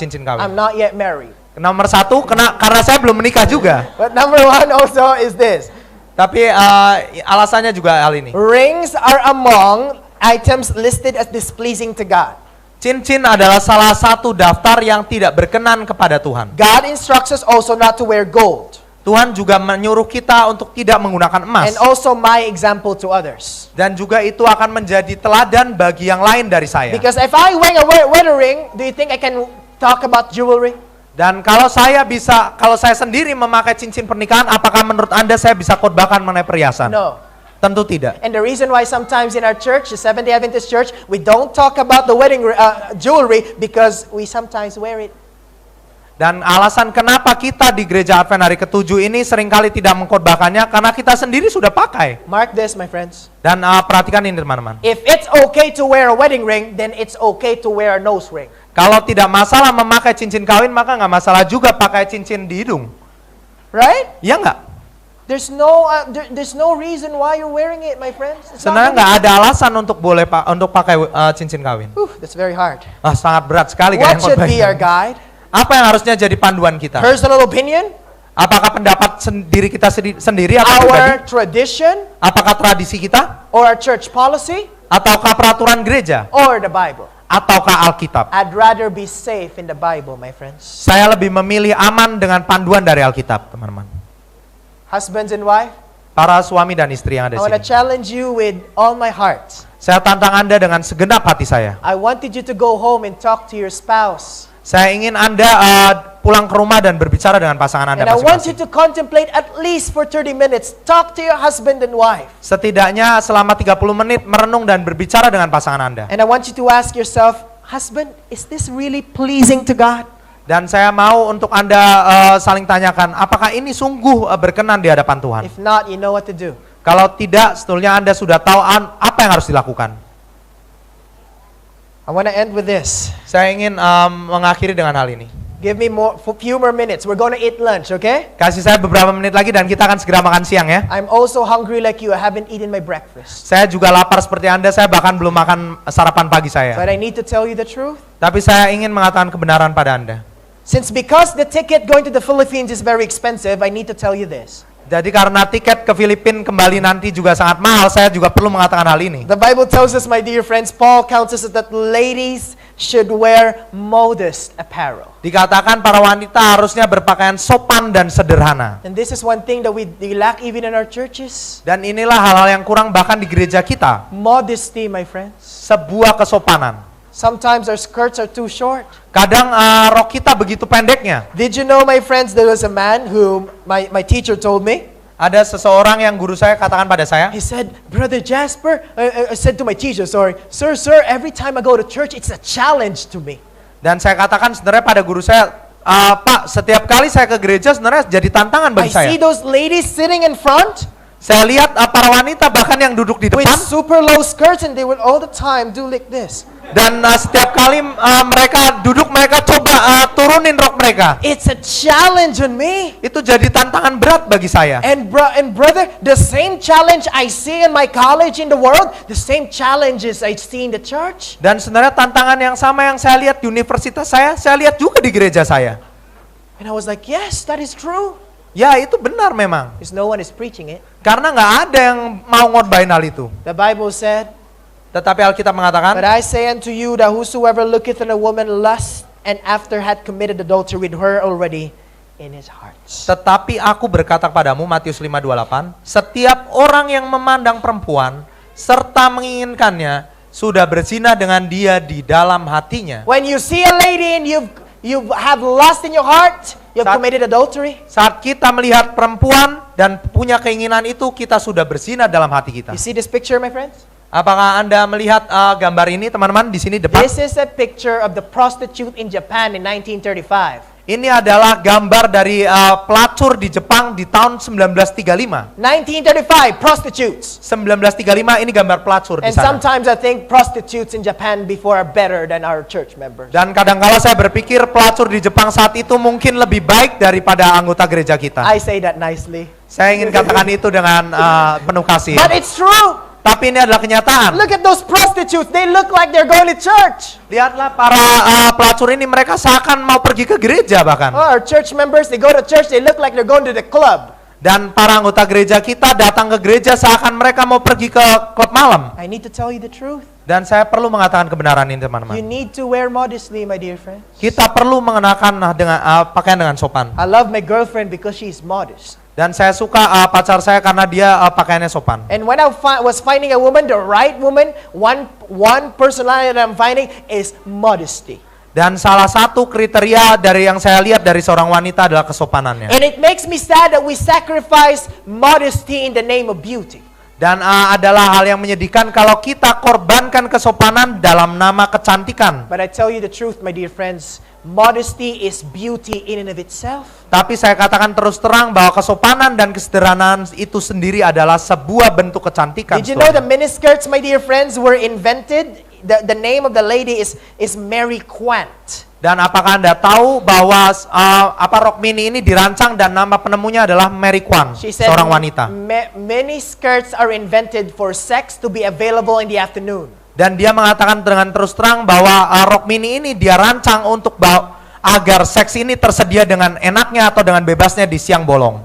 cincin I'm kawin. not yet married. Nomor satu, karena saya belum menikah juga. But number one also is this. Tapi alasannya juga hal ini. Rings are among items listed as displeasing to God. Cincin adalah salah satu daftar yang tidak berkenan kepada Tuhan. God instructs us also not to wear gold. Tuhan juga menyuruh kita untuk tidak menggunakan emas. And also my example to others. Dan juga itu akan menjadi teladan bagi yang lain dari saya. Because if I wear a wedding ring, do you think I can talk about jewelry? Dan kalau saya sendiri memakai cincin pernikahan, apakah menurut Anda saya bisa khotbahkan mengenai perhiasan? No. Tentu tidak. And the reason why sometimes in our church, the Seventh-day Adventist Church, we don't talk about the wedding jewelry because we sometimes wear it. Dan alasan kenapa kita di gereja Advent hari ke-7 ini seringkali tidak mengkhotbahkannya karena kita sendiri sudah pakai. Mark this, my friends. Dan perhatikan ini teman-teman. If it's okay to wear a wedding ring, then it's okay to wear a nose ring. Kalau tidak masalah memakai cincin kawin, maka nggak masalah juga pakai cincin di hidung. Right? Ya nggak? There's no reason why you're wearing it, my friends. It's not Sebenarnya nggak gonna- ada alasan untuk untuk pakai cincin kawin. That's very hard. Sangat berat sekali. What kayaknya should be khotbahnya. our guide? Apa yang harusnya jadi panduan kita? Personal opinion? Apakah pendapat diri kita sendiri atau Our pribadi? tradition? Apakah tradisi kita? Or our church policy? Ataukah peraturan gereja? or the Bible? Ataukah Alkitab? I'd rather be safe in the Bible, my friends. Saya lebih memilih aman dengan panduan dari Alkitab, teman-teman. Husbands and wife, Para suami dan istri yang ada I want to di sini. challenge you with all my heart. Saya tantang Anda dengan segenap hati saya. I wanted you to go home and talk to your spouse. Saya ingin Anda pulang ke rumah dan berbicara dengan pasangan Anda And I want you masing-masing. to contemplate at least for 30 minutes. Talk to your husband and wife. Setidaknya selama 30 menit merenung dan berbicara dengan pasangan Anda. And I want you to ask yourself, husband, is this really pleasing to God? Dan saya mau untuk Anda saling tanyakan, apakah ini sungguh berkenan di hadapan Tuhan? If not, you know what to do. Kalau tidak, sebetulnya Anda sudah tahu apa yang harus dilakukan. I want to end with this. Saya ingin mengakhiri dengan hal ini. Give me few more minutes. We're going to eat lunch, okay? Kasih saya beberapa menit lagi dan kita akan segera makan siang ya. I'm also hungry like you. I haven't eaten my breakfast. Saya juga lapar seperti Anda, saya bahkan belum makan sarapan pagi saya. But I need to tell you the truth. Tapi saya ingin mengatakan kebenaran pada Anda. Because the ticket going to the Philippines is very expensive, I need to tell you this. Jadi karena tiket ke Filipina kembali nanti juga sangat mahal, saya juga perlu mengatakan hal ini. The Bible tells us, my dear friends, Paul counsels us that ladies should wear modest apparel. Dikatakan para wanita harusnya berpakaian sopan dan sederhana. And this is one thing that we lack even in our churches. Dan inilah hal-hal yang kurang bahkan di gereja kita. Modesty, my friends. Sebuah kesopanan. Sometimes our skirts are too short. Kadang rok kita begitu pendeknya. Did you know, my friends, there was a man who my teacher told me. Ada seseorang yang guru saya katakan pada saya. He said, Brother Jasper, I said to my teacher, sorry, Sir, every time I go to church, it's a challenge to me. Dan saya katakan sebenarnya pada guru saya, Pak, setiap kali saya ke gereja sebenarnya jadi tantangan I bagi saya. see those ladies sitting in front Saya lihat para wanita bahkan yang duduk di with depan. super low skirts, and they would all the time do like this. Dan setiap kali mereka duduk, mereka coba turunin rok mereka. It's a challenge on me. Itu jadi tantangan berat bagi saya. And brother, the same challenge I see in my college in the world, the same challenges I see in the church. Dan sebenarnya tantangan yang sama yang saya lihat di universitas saya lihat juga di gereja saya. And I was like, yes, that is true. Ya, itu benar memang. Because no one is preaching it. Karena nggak ada yang mau ngorbanin hal itu. The Bible said, Tetapi Alkitab mengatakan, but I say unto you that whosoever looketh on a woman lust, and after had committed adultery with her already in his heart. tetapi aku berkata kepadamu, Matius 5:28, setiap orang yang memandang perempuan serta menginginkannya sudah berzina dengan dia di dalam hatinya. When you see a lady and you have lust in your heart, you have committed adultery. Saat kita melihat perempuan dan punya keinginan itu, kita sudah berzina dalam hati kita. You see this picture, my friends? Apakah Anda melihat gambar ini, teman-teman, di sini depan? This is a picture of the prostitute in Japan in 1935. Ini adalah gambar dari pelacur di Jepang di tahun 1935. 1935, prostitutes. 1935 ini gambar pelacur di And sana. sometimes I think prostitutes in Japan before are better than our church members. Dan kadang-kala saya berpikir pelacur di Jepang saat itu mungkin lebih baik daripada anggota gereja kita. I say that nicely. Saya ingin katakan itu dengan penuh kasih. But it's true. Tapi ini adalah kenyataan. Look at those prostitutes. They look like they're going to church. Lihatlah para pelacur ini, mereka seakan mau pergi ke gereja bahkan. Oh, our church members, they go to church, they look like they're going to the club. Dan para anggota gereja kita datang ke gereja seakan mereka mau pergi ke klub malam. I need to tell you the truth. Dan saya perlu mengatakan kebenaran ini, You teman-teman. need to wear modestly, my dear friends. Kita perlu mengenakan dengan pakaian dengan sopan. I love my girlfriend because she's modest. Dan saya suka pacar saya karena dia pakaiannya sopan. And when I was finding a woman, the right woman, one personality that I'm finding is modesty. Dan salah satu kriteria dari yang saya lihat dari seorang wanita adalah kesopanannya. And it makes me sad that we sacrifice modesty in the name of beauty. Dan adalah hal yang menyedihkan kalau kita korbankan kesopanan dalam nama kecantikan. But I tell you the truth, my dear friends, modesty is beauty in and of itself. Tapi saya katakan terus terang bahwa kesopanan dan kesederhanaan itu sendiri adalah sebuah bentuk kecantikan. Did you know the miniskirts, my dear friends, were invented? The name of the lady is Mary Quant. Dan apakah Anda tahu bahwa rok mini ini dirancang dan nama penemunya adalah Mary Quant, She said, seorang wanita. Miniskirts are invented for sex to be available in the afternoon. Dan dia mengatakan dengan terus terang bahwa rok mini ini dia rancang untuk agar seks ini tersedia dengan enaknya atau dengan bebasnya di siang bolong.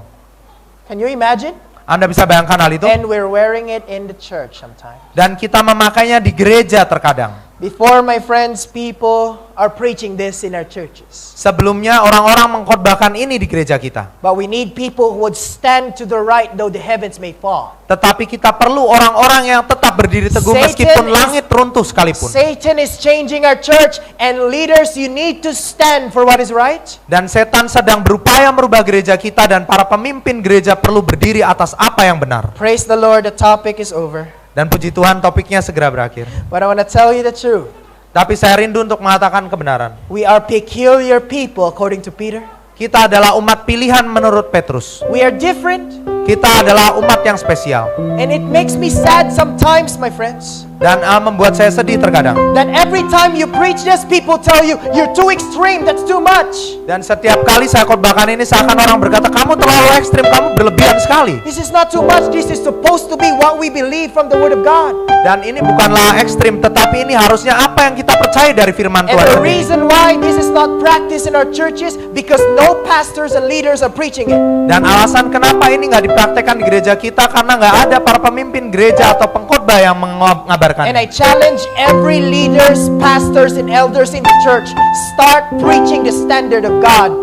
Can you imagine? Anda bisa bayangkan hal itu? And we're wearing it in the church sometimes. Dan kita memakainya di gereja terkadang. Before, my friends, people are preaching this in our churches. Sebelumnya orang-orang mengkhotbahkan ini di gereja kita. But we need people who would stand to the right though the heavens may fall. Tetapi kita perlu orang-orang yang tetap berdiri teguh meskipun langit runtuh sekalipun. Satan is changing our church, and leaders, you need to stand for what is right. Dan setan sedang berupaya merubah gereja kita, dan para pemimpin gereja perlu berdiri atas apa yang benar. Praise the Lord, the topic is over. Dan puji Tuhan, topiknya segera berakhir. But I want to tell you the truth. Tapi saya rindu untuk mengatakan kebenaran. We are peculiar people according to Peter. Kita adalah umat pilihan menurut Petrus. We are different. Kita adalah umat yang spesial. And it makes me sad sometimes, my friends. Dan membuat saya sedih terkadang. That every time you preach this, people tell you, you're too extreme, that's too much. Dan setiap kali saya khotbahkan ini, seakan orang berkata, kamu terlalu ekstrim, kamu berlebihan sekali. This is not too much, this is supposed to be what we believe from the Word of God. Dan ini bukanlah ekstrim, tetapi ini harusnya apa yang kita percaya dari firman And Tuhan the sendiri. reason why this is not practiced in our churches, because no pastors and leaders are preaching it. Dan alasan kenapa ini nggak dipraktekkan di gereja kita, karena nggak ada para pemimpin gereja atau pengkhotbah yang mengabarkan. And I challenge every leaders, pastors, and elders in the church, start preaching the standard of God.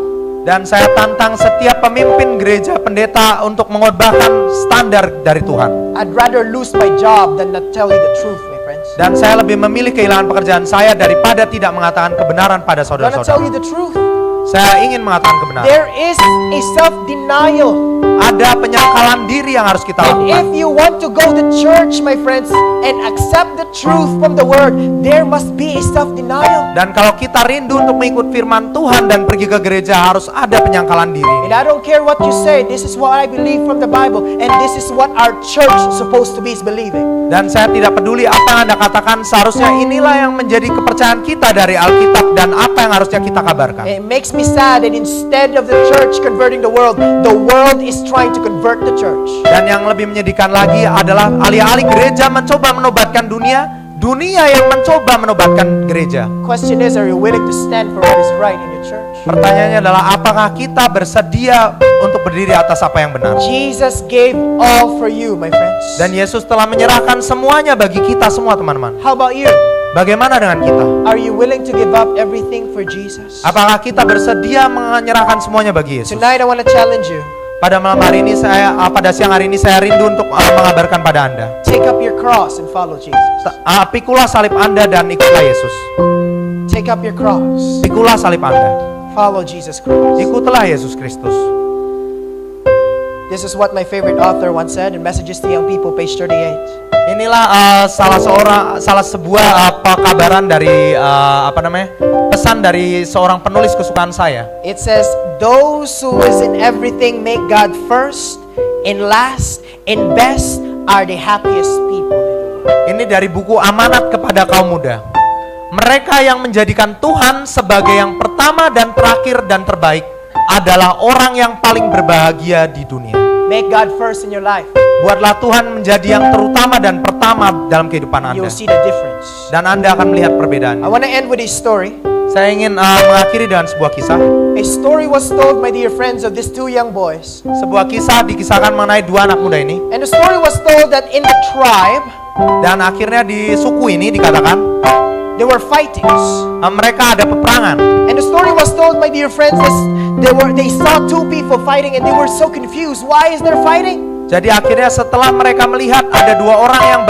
Dan saya tantang setiap pemimpin gereja, pendeta untuk mengkhotbahkan standar dari Tuhan. I'd rather lose my job than not tell you the truth, my friends. Dan saya lebih memilih kehilangan pekerjaan saya daripada tidak mengatakan kebenaran pada I'm gonna tell saudara-saudara. you the truth. Saya ingin mengatakan kebenaran. There is a self-denial. Ada penyangkalan diri yang harus kita And if lakukan. you want to go to church, my friends, and accept the truth from the Word, there must be a self-denial. Dan kalau kita rindu untuk mengikut firman Tuhan dan pergi ke gereja, harus ada penyangkalan diri. And I don't care what you say, this is what I believe from the Bible, and this is what our church supposed to be believing. Dan saya tidak peduli apa yang Anda katakan, seharusnya inilah yang menjadi kepercayaan kita dari Alkitab dan apa yang harusnya kita kabarkan. It makes me sad that instead of the church converting the world is trying to convert the church. Dan yang lebih menyedihkan lagi adalah alih-alih gereja mencoba menobatkan dunia, dunia yang mencoba menobatkan gereja. Question is, are you willing to stand for what is right in your church? Pertanyaannya adalah, apakah kita bersedia untuk berdiri atas apa yang benar? Jesus gave all for you, my friends. Dan Yesus telah menyerahkan semuanya bagi kita semua, teman-teman. How about you? Bagaimana dengan kita? Are you willing to give up everything for Jesus? Apakah kita bersedia menyerahkan semuanya bagi Yesus? Tonight I want to challenge you. Pada malam hari ini pada siang hari ini saya rindu untuk mengabarkan pada Anda. Take up your cross and follow Jesus. Pikulah salib Anda dan ikutlah Yesus. Take up your cross. Pikulah salib Anda. Follow Jesus Christ. Ikutlah Yesus Kristus. This is what my favorite author once said in Messages to Young People, page 38. Inilah salah sebuah pekabaran dari pesan dari seorang penulis kesukaan saya. It says, those who is in everything make God first, and last, and best are the happiest people in the world. Ini dari buku Amanat kepada Kaum Muda. Mereka yang menjadikan Tuhan sebagai yang pertama dan terakhir dan terbaik adalah orang yang paling berbahagia di dunia. Make God first in your life. Buatlah Tuhan menjadi yang terutama dan pertama dalam kehidupan Anda. You'll see the difference. Dan Anda akan melihat perbedaannya. I want to end with a story. Saya ingin mengakhiri dengan sebuah kisah. A story was told, my dear friends, of these two young boys. Sebuah kisah dikisahkan mengenai dua anak muda ini. And the story was told that in the tribe, Dan akhirnya di suku ini dikatakan there were fightings. mereka ada peperangan. And the story was told, my dear friends, they saw two people fighting and they were so confused. Why is there fighting? Jadi akhirnya setelah mereka melihat ada dua orang yang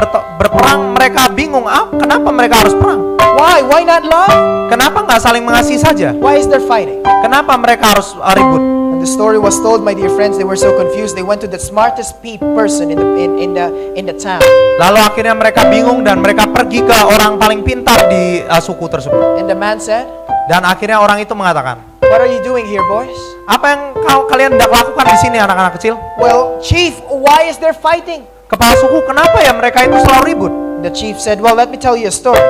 berperang, mereka bingung, kenapa mereka harus perang? Why? Why not love? Kenapa nggak saling mengasihi saja? Why is there fighting? Kenapa mereka harus ribut? And the story was told, my dear friends, they were so confused. They went to the smartest person in the town. Lalu akhirnya mereka bingung dan mereka pergi ke orang paling pintar di suku tersebut. And the man said, Dan akhirnya orang itu mengatakan, what are you doing here, boys? apa yang kalian hendak lakukan di sini anak-anak kecil? Well, chief, why is there fighting? Kepala suku, kenapa ya mereka itu selalu ribut? The chief said, well, let me tell you a story.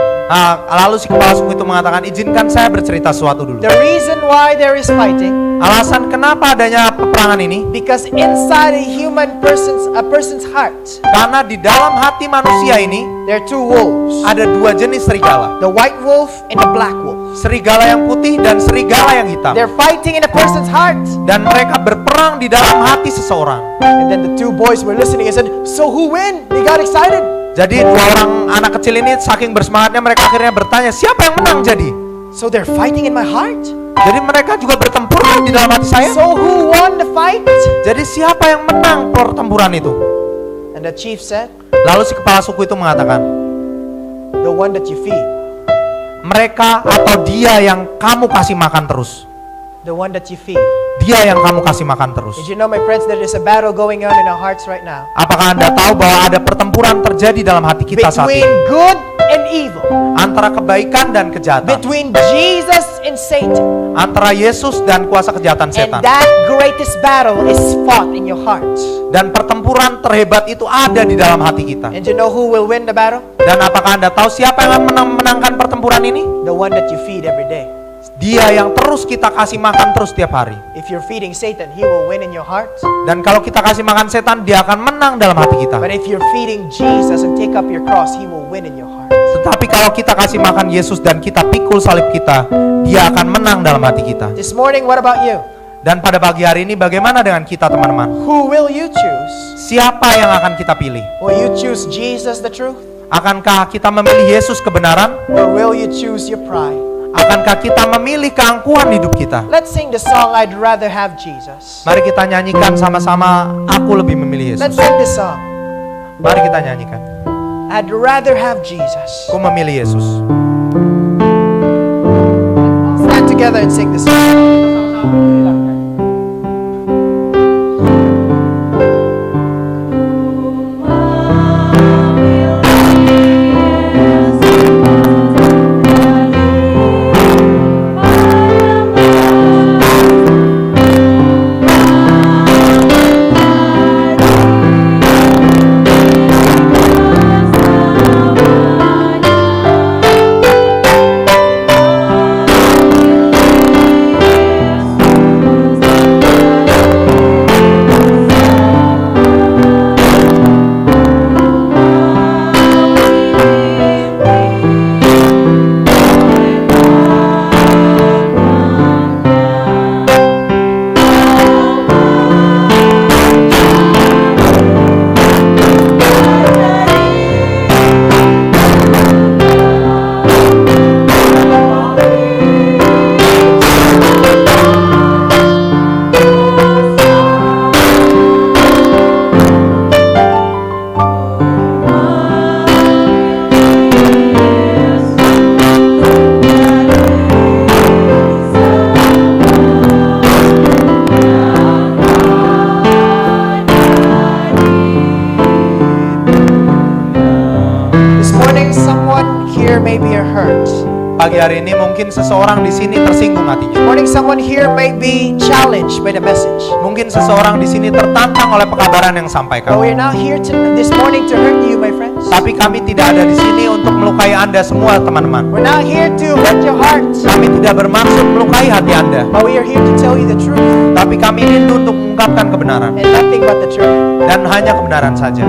Lalu si kepala suku itu mengatakan, izinkan saya bercerita sesuatu dulu. The reason why there is fighting Alasan kenapa adanya peperangan ini? Because inside a person's heart, Karena di dalam hati manusia ini there are two wolves. ada dua jenis serigala. The white wolf and the black wolf. Serigala yang putih dan serigala yang hitam. They're fighting in a person's heart. Dan mereka berperang di dalam hati seseorang. And then the two boys were listening and said, so who win? They got excited. Jadi dua orang anak kecil ini saking bersemangatnya mereka akhirnya bertanya, siapa yang menang jadi? So they're fighting in my heart. Jadi mereka juga bertempur di dalam hati saya. So who won the fight? Jadi siapa yang menang pertempuran itu? And the chief said, Lalu si kepala suku itu mengatakan, the one that you feed. mereka atau dia yang kamu kasih makan terus. The one that you feed. Dia yang kamu kasih makan terus. Did you know, my friends, there is a battle going on in our hearts right now? Apakah Anda tahu bahwa ada pertempuran terjadi dalam hati kita saat Between ini? good and evil. Antara kebaikan dan kejahatan. Between Jesus and Satan. Antara Yesus dan kuasa kejahatan And setan. that greatest battle is fought in your heart. Dan pertempuran terhebat itu ada di dalam hati kita. And you know who will win the battle? Dan apakah Anda tahu siapa yang akan menangkan pertempuran ini? The one that you feed every day. Dia yang terus kita kasih makan terus tiap hari. If you're feeding Satan, he will win in your heart. Dan kalau kita kasih makan setan, dia akan menang dalam hati kita. But if you're feeding Jesus and take up your cross, he will win in your heart. Tetapi kalau kita kasih makan Yesus dan kita pikul salib kita, dia akan menang dalam hati kita. This morning, what about you? Dan pada pagi hari ini bagaimana dengan kita, teman-teman? Who will you choose? Siapa yang akan kita pilih? Will you choose Jesus, the truth? Akankah kita memilih Yesus kebenaran? Or will you choose your pride? Akankah kita memilih keangkuhan hidup kita? Let's sing the song, I'd rather have Jesus. Mari kita nyanyikan sama-sama, aku lebih memilih Let's Yesus. sing this song. Mari kita nyanyikan. I'd rather have Jesus. Aku memilih Yesus. Stand together and sing this song. Pagi hari ini mungkin seseorang di sini tersinggung hatinya. Morning, someone here may be challenged by the message. Mungkin seseorang di sini tertantang oleh pekabaran yang But sampaikan. we're not here this morning to hurt you, my friends. Tapi kami tidak ada di sini untuk melukai Anda semua, teman-teman. We're not here to hurt your heart. Kami tidak bermaksud melukai hati Anda. But we are here to tell you the truth Tapi kami rindu untuk mengungkapkan kebenaran. and nothing but the truth. Dan hanya kebenaran saja.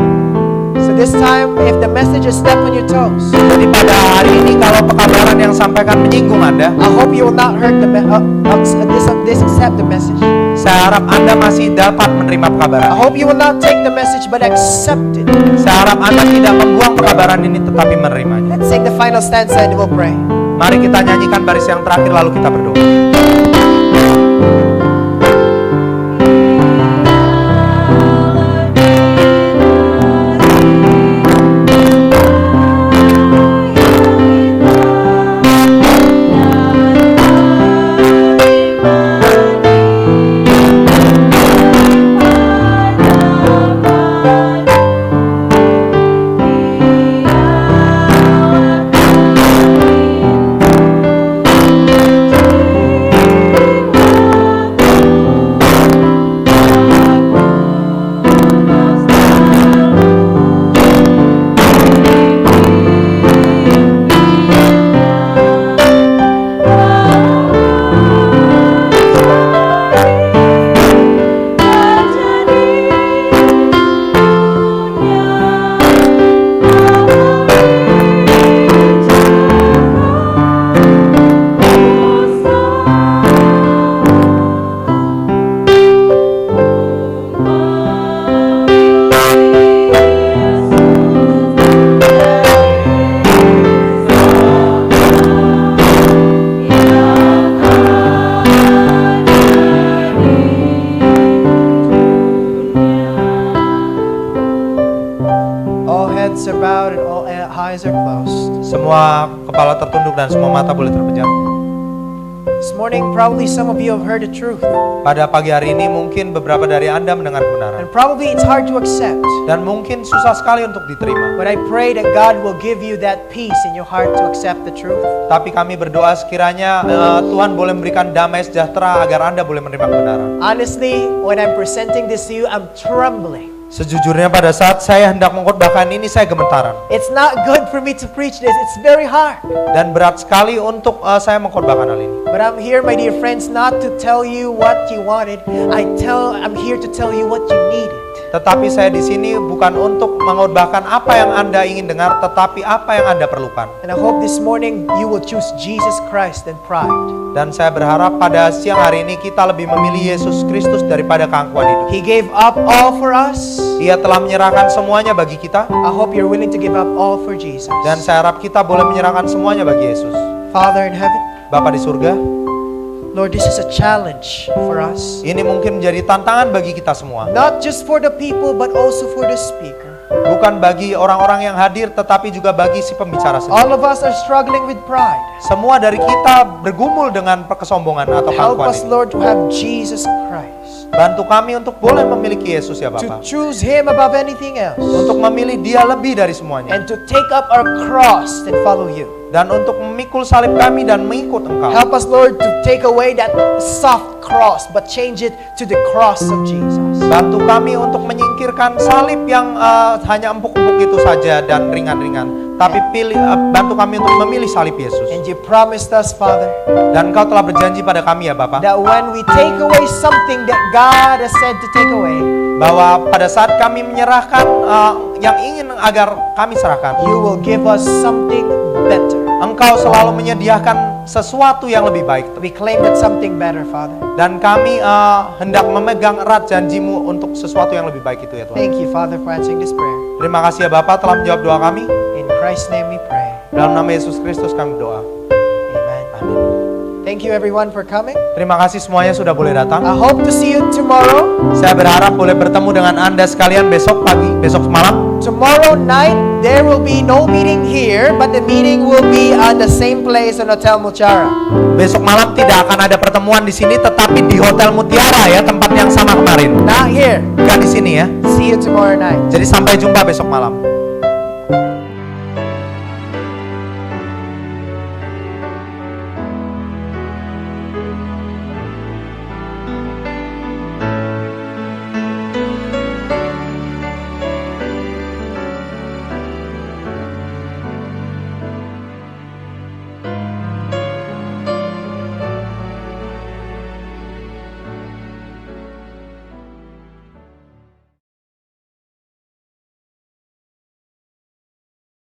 So this time, if the message is step on your toes, Jadi pada hari ini kalau pekabaran yang sampaikan menyinggung Anda, I hope you will not hurt accept the message. saya harap Anda masih dapat menerima I pekabaran. hope you will not take the message but accept it. Saya harap Anda tidak membuang pekabaran ini tetapi menerimanya. Let's sing the final stanza and we'll pray. Mari kita nyanyikan baris yang terakhir lalu kita berdoa. Semua kepala tertunduk dan semua mata boleh terpejam. This morning, probably some of you have heard the truth. Pada pagi hari ini mungkin beberapa dari Anda mendengar kebenaran. And probably it's hard to accept. Dan mungkin susah sekali untuk diterima. But I pray that God will give you that peace in your heart to accept the truth. Tapi kami berdoa sekiranya Tuhan boleh memberikan damai sejahtera agar Anda boleh menerima kebenaran. Honestly, when I'm presenting this to you, I'm trembling. Sejujurnya pada saat saya hendak mengkhotbahkan ini saya gemetaran. It's not good for me to preach this. It's very hard. Dan berat sekali untuk saya mengkhotbahkan hal ini. But I'm here, my dear friends, not to tell you what you wanted. I'm here to tell you what you needed. Tetapi saya di sini bukan untuk mengkhotbahkan apa yang Anda ingin dengar, tetapi apa yang Anda perlukan. And I hope this morning you will choose Jesus Christ and pride. Dan saya berharap pada siang hari ini kita lebih memilih Yesus Kristus daripada keangkuhan hidup. He gave up all for us. Ia telah menyerahkan semuanya bagi kita. I hope you're willing to give up all for Jesus. Dan saya harap kita boleh menyerahkan semuanya bagi Yesus. Father in heaven, Bapa di surga, Lord, this is a challenge for us. ini mungkin menjadi tantangan bagi kita semua. Not just for the people, but also for the speaker. Bukan bagi orang-orang yang hadir, tetapi juga bagi si pembicara sendiri. All of us are struggling with pride. Semua dari kita bergumul dengan kesombongan atau Help keangkuhan us, ini. Lord, to have Jesus Christ. Bantu kami untuk boleh memiliki Yesus ya To Bapa. choose Him above anything else. Untuk memilih Dia lebih dari semuanya. And to take up our cross and follow You. Dan untuk memikul salib kami dan mengikut Engkau. Help us, Lord, to take away that soft cross, but change it to the cross of Jesus. Bantu kami untuk menyingkirkan salib yang hanya empuk-empuk itu saja dan ringan-ringan. Tapi bantu kami untuk memilih salib Yesus. And You promised us, Father, Dan Engkau telah berjanji pada kami ya Bapa, that when we take away something that God has said to take away, bahwa pada saat kami menyerahkan yang ingin agar kami serahkan, You will give us something better. Engkau selalu menyediakan sesuatu yang lebih baik. We claim that something better, Father. Dan kami hendak memegang erat janji-Mu untuk sesuatu yang lebih baik itu ya Tuhan. Thank You, Father, for answering this prayer. Terima kasih ya Bapa telah menjawab doa kami. In Christ's name we pray. Dalam nama Yesus Kristus kami berdoa. Amen. Amin. Thank you, everyone, for coming. Terima kasih semuanya sudah boleh datang. I hope to see you tomorrow. Saya berharap boleh bertemu dengan Anda sekalian besok pagi, besok malam. Tomorrow night, there will be no meeting here, but the meeting will be at the same place in Hotel Muchara. Besok malam tidak akan ada pertemuan di sini, tetapi di Hotel Mutiara ya, tempat yang sama kemarin. Not here. Bukan di sini ya. See you tomorrow night. Jadi sampai jumpa besok malam.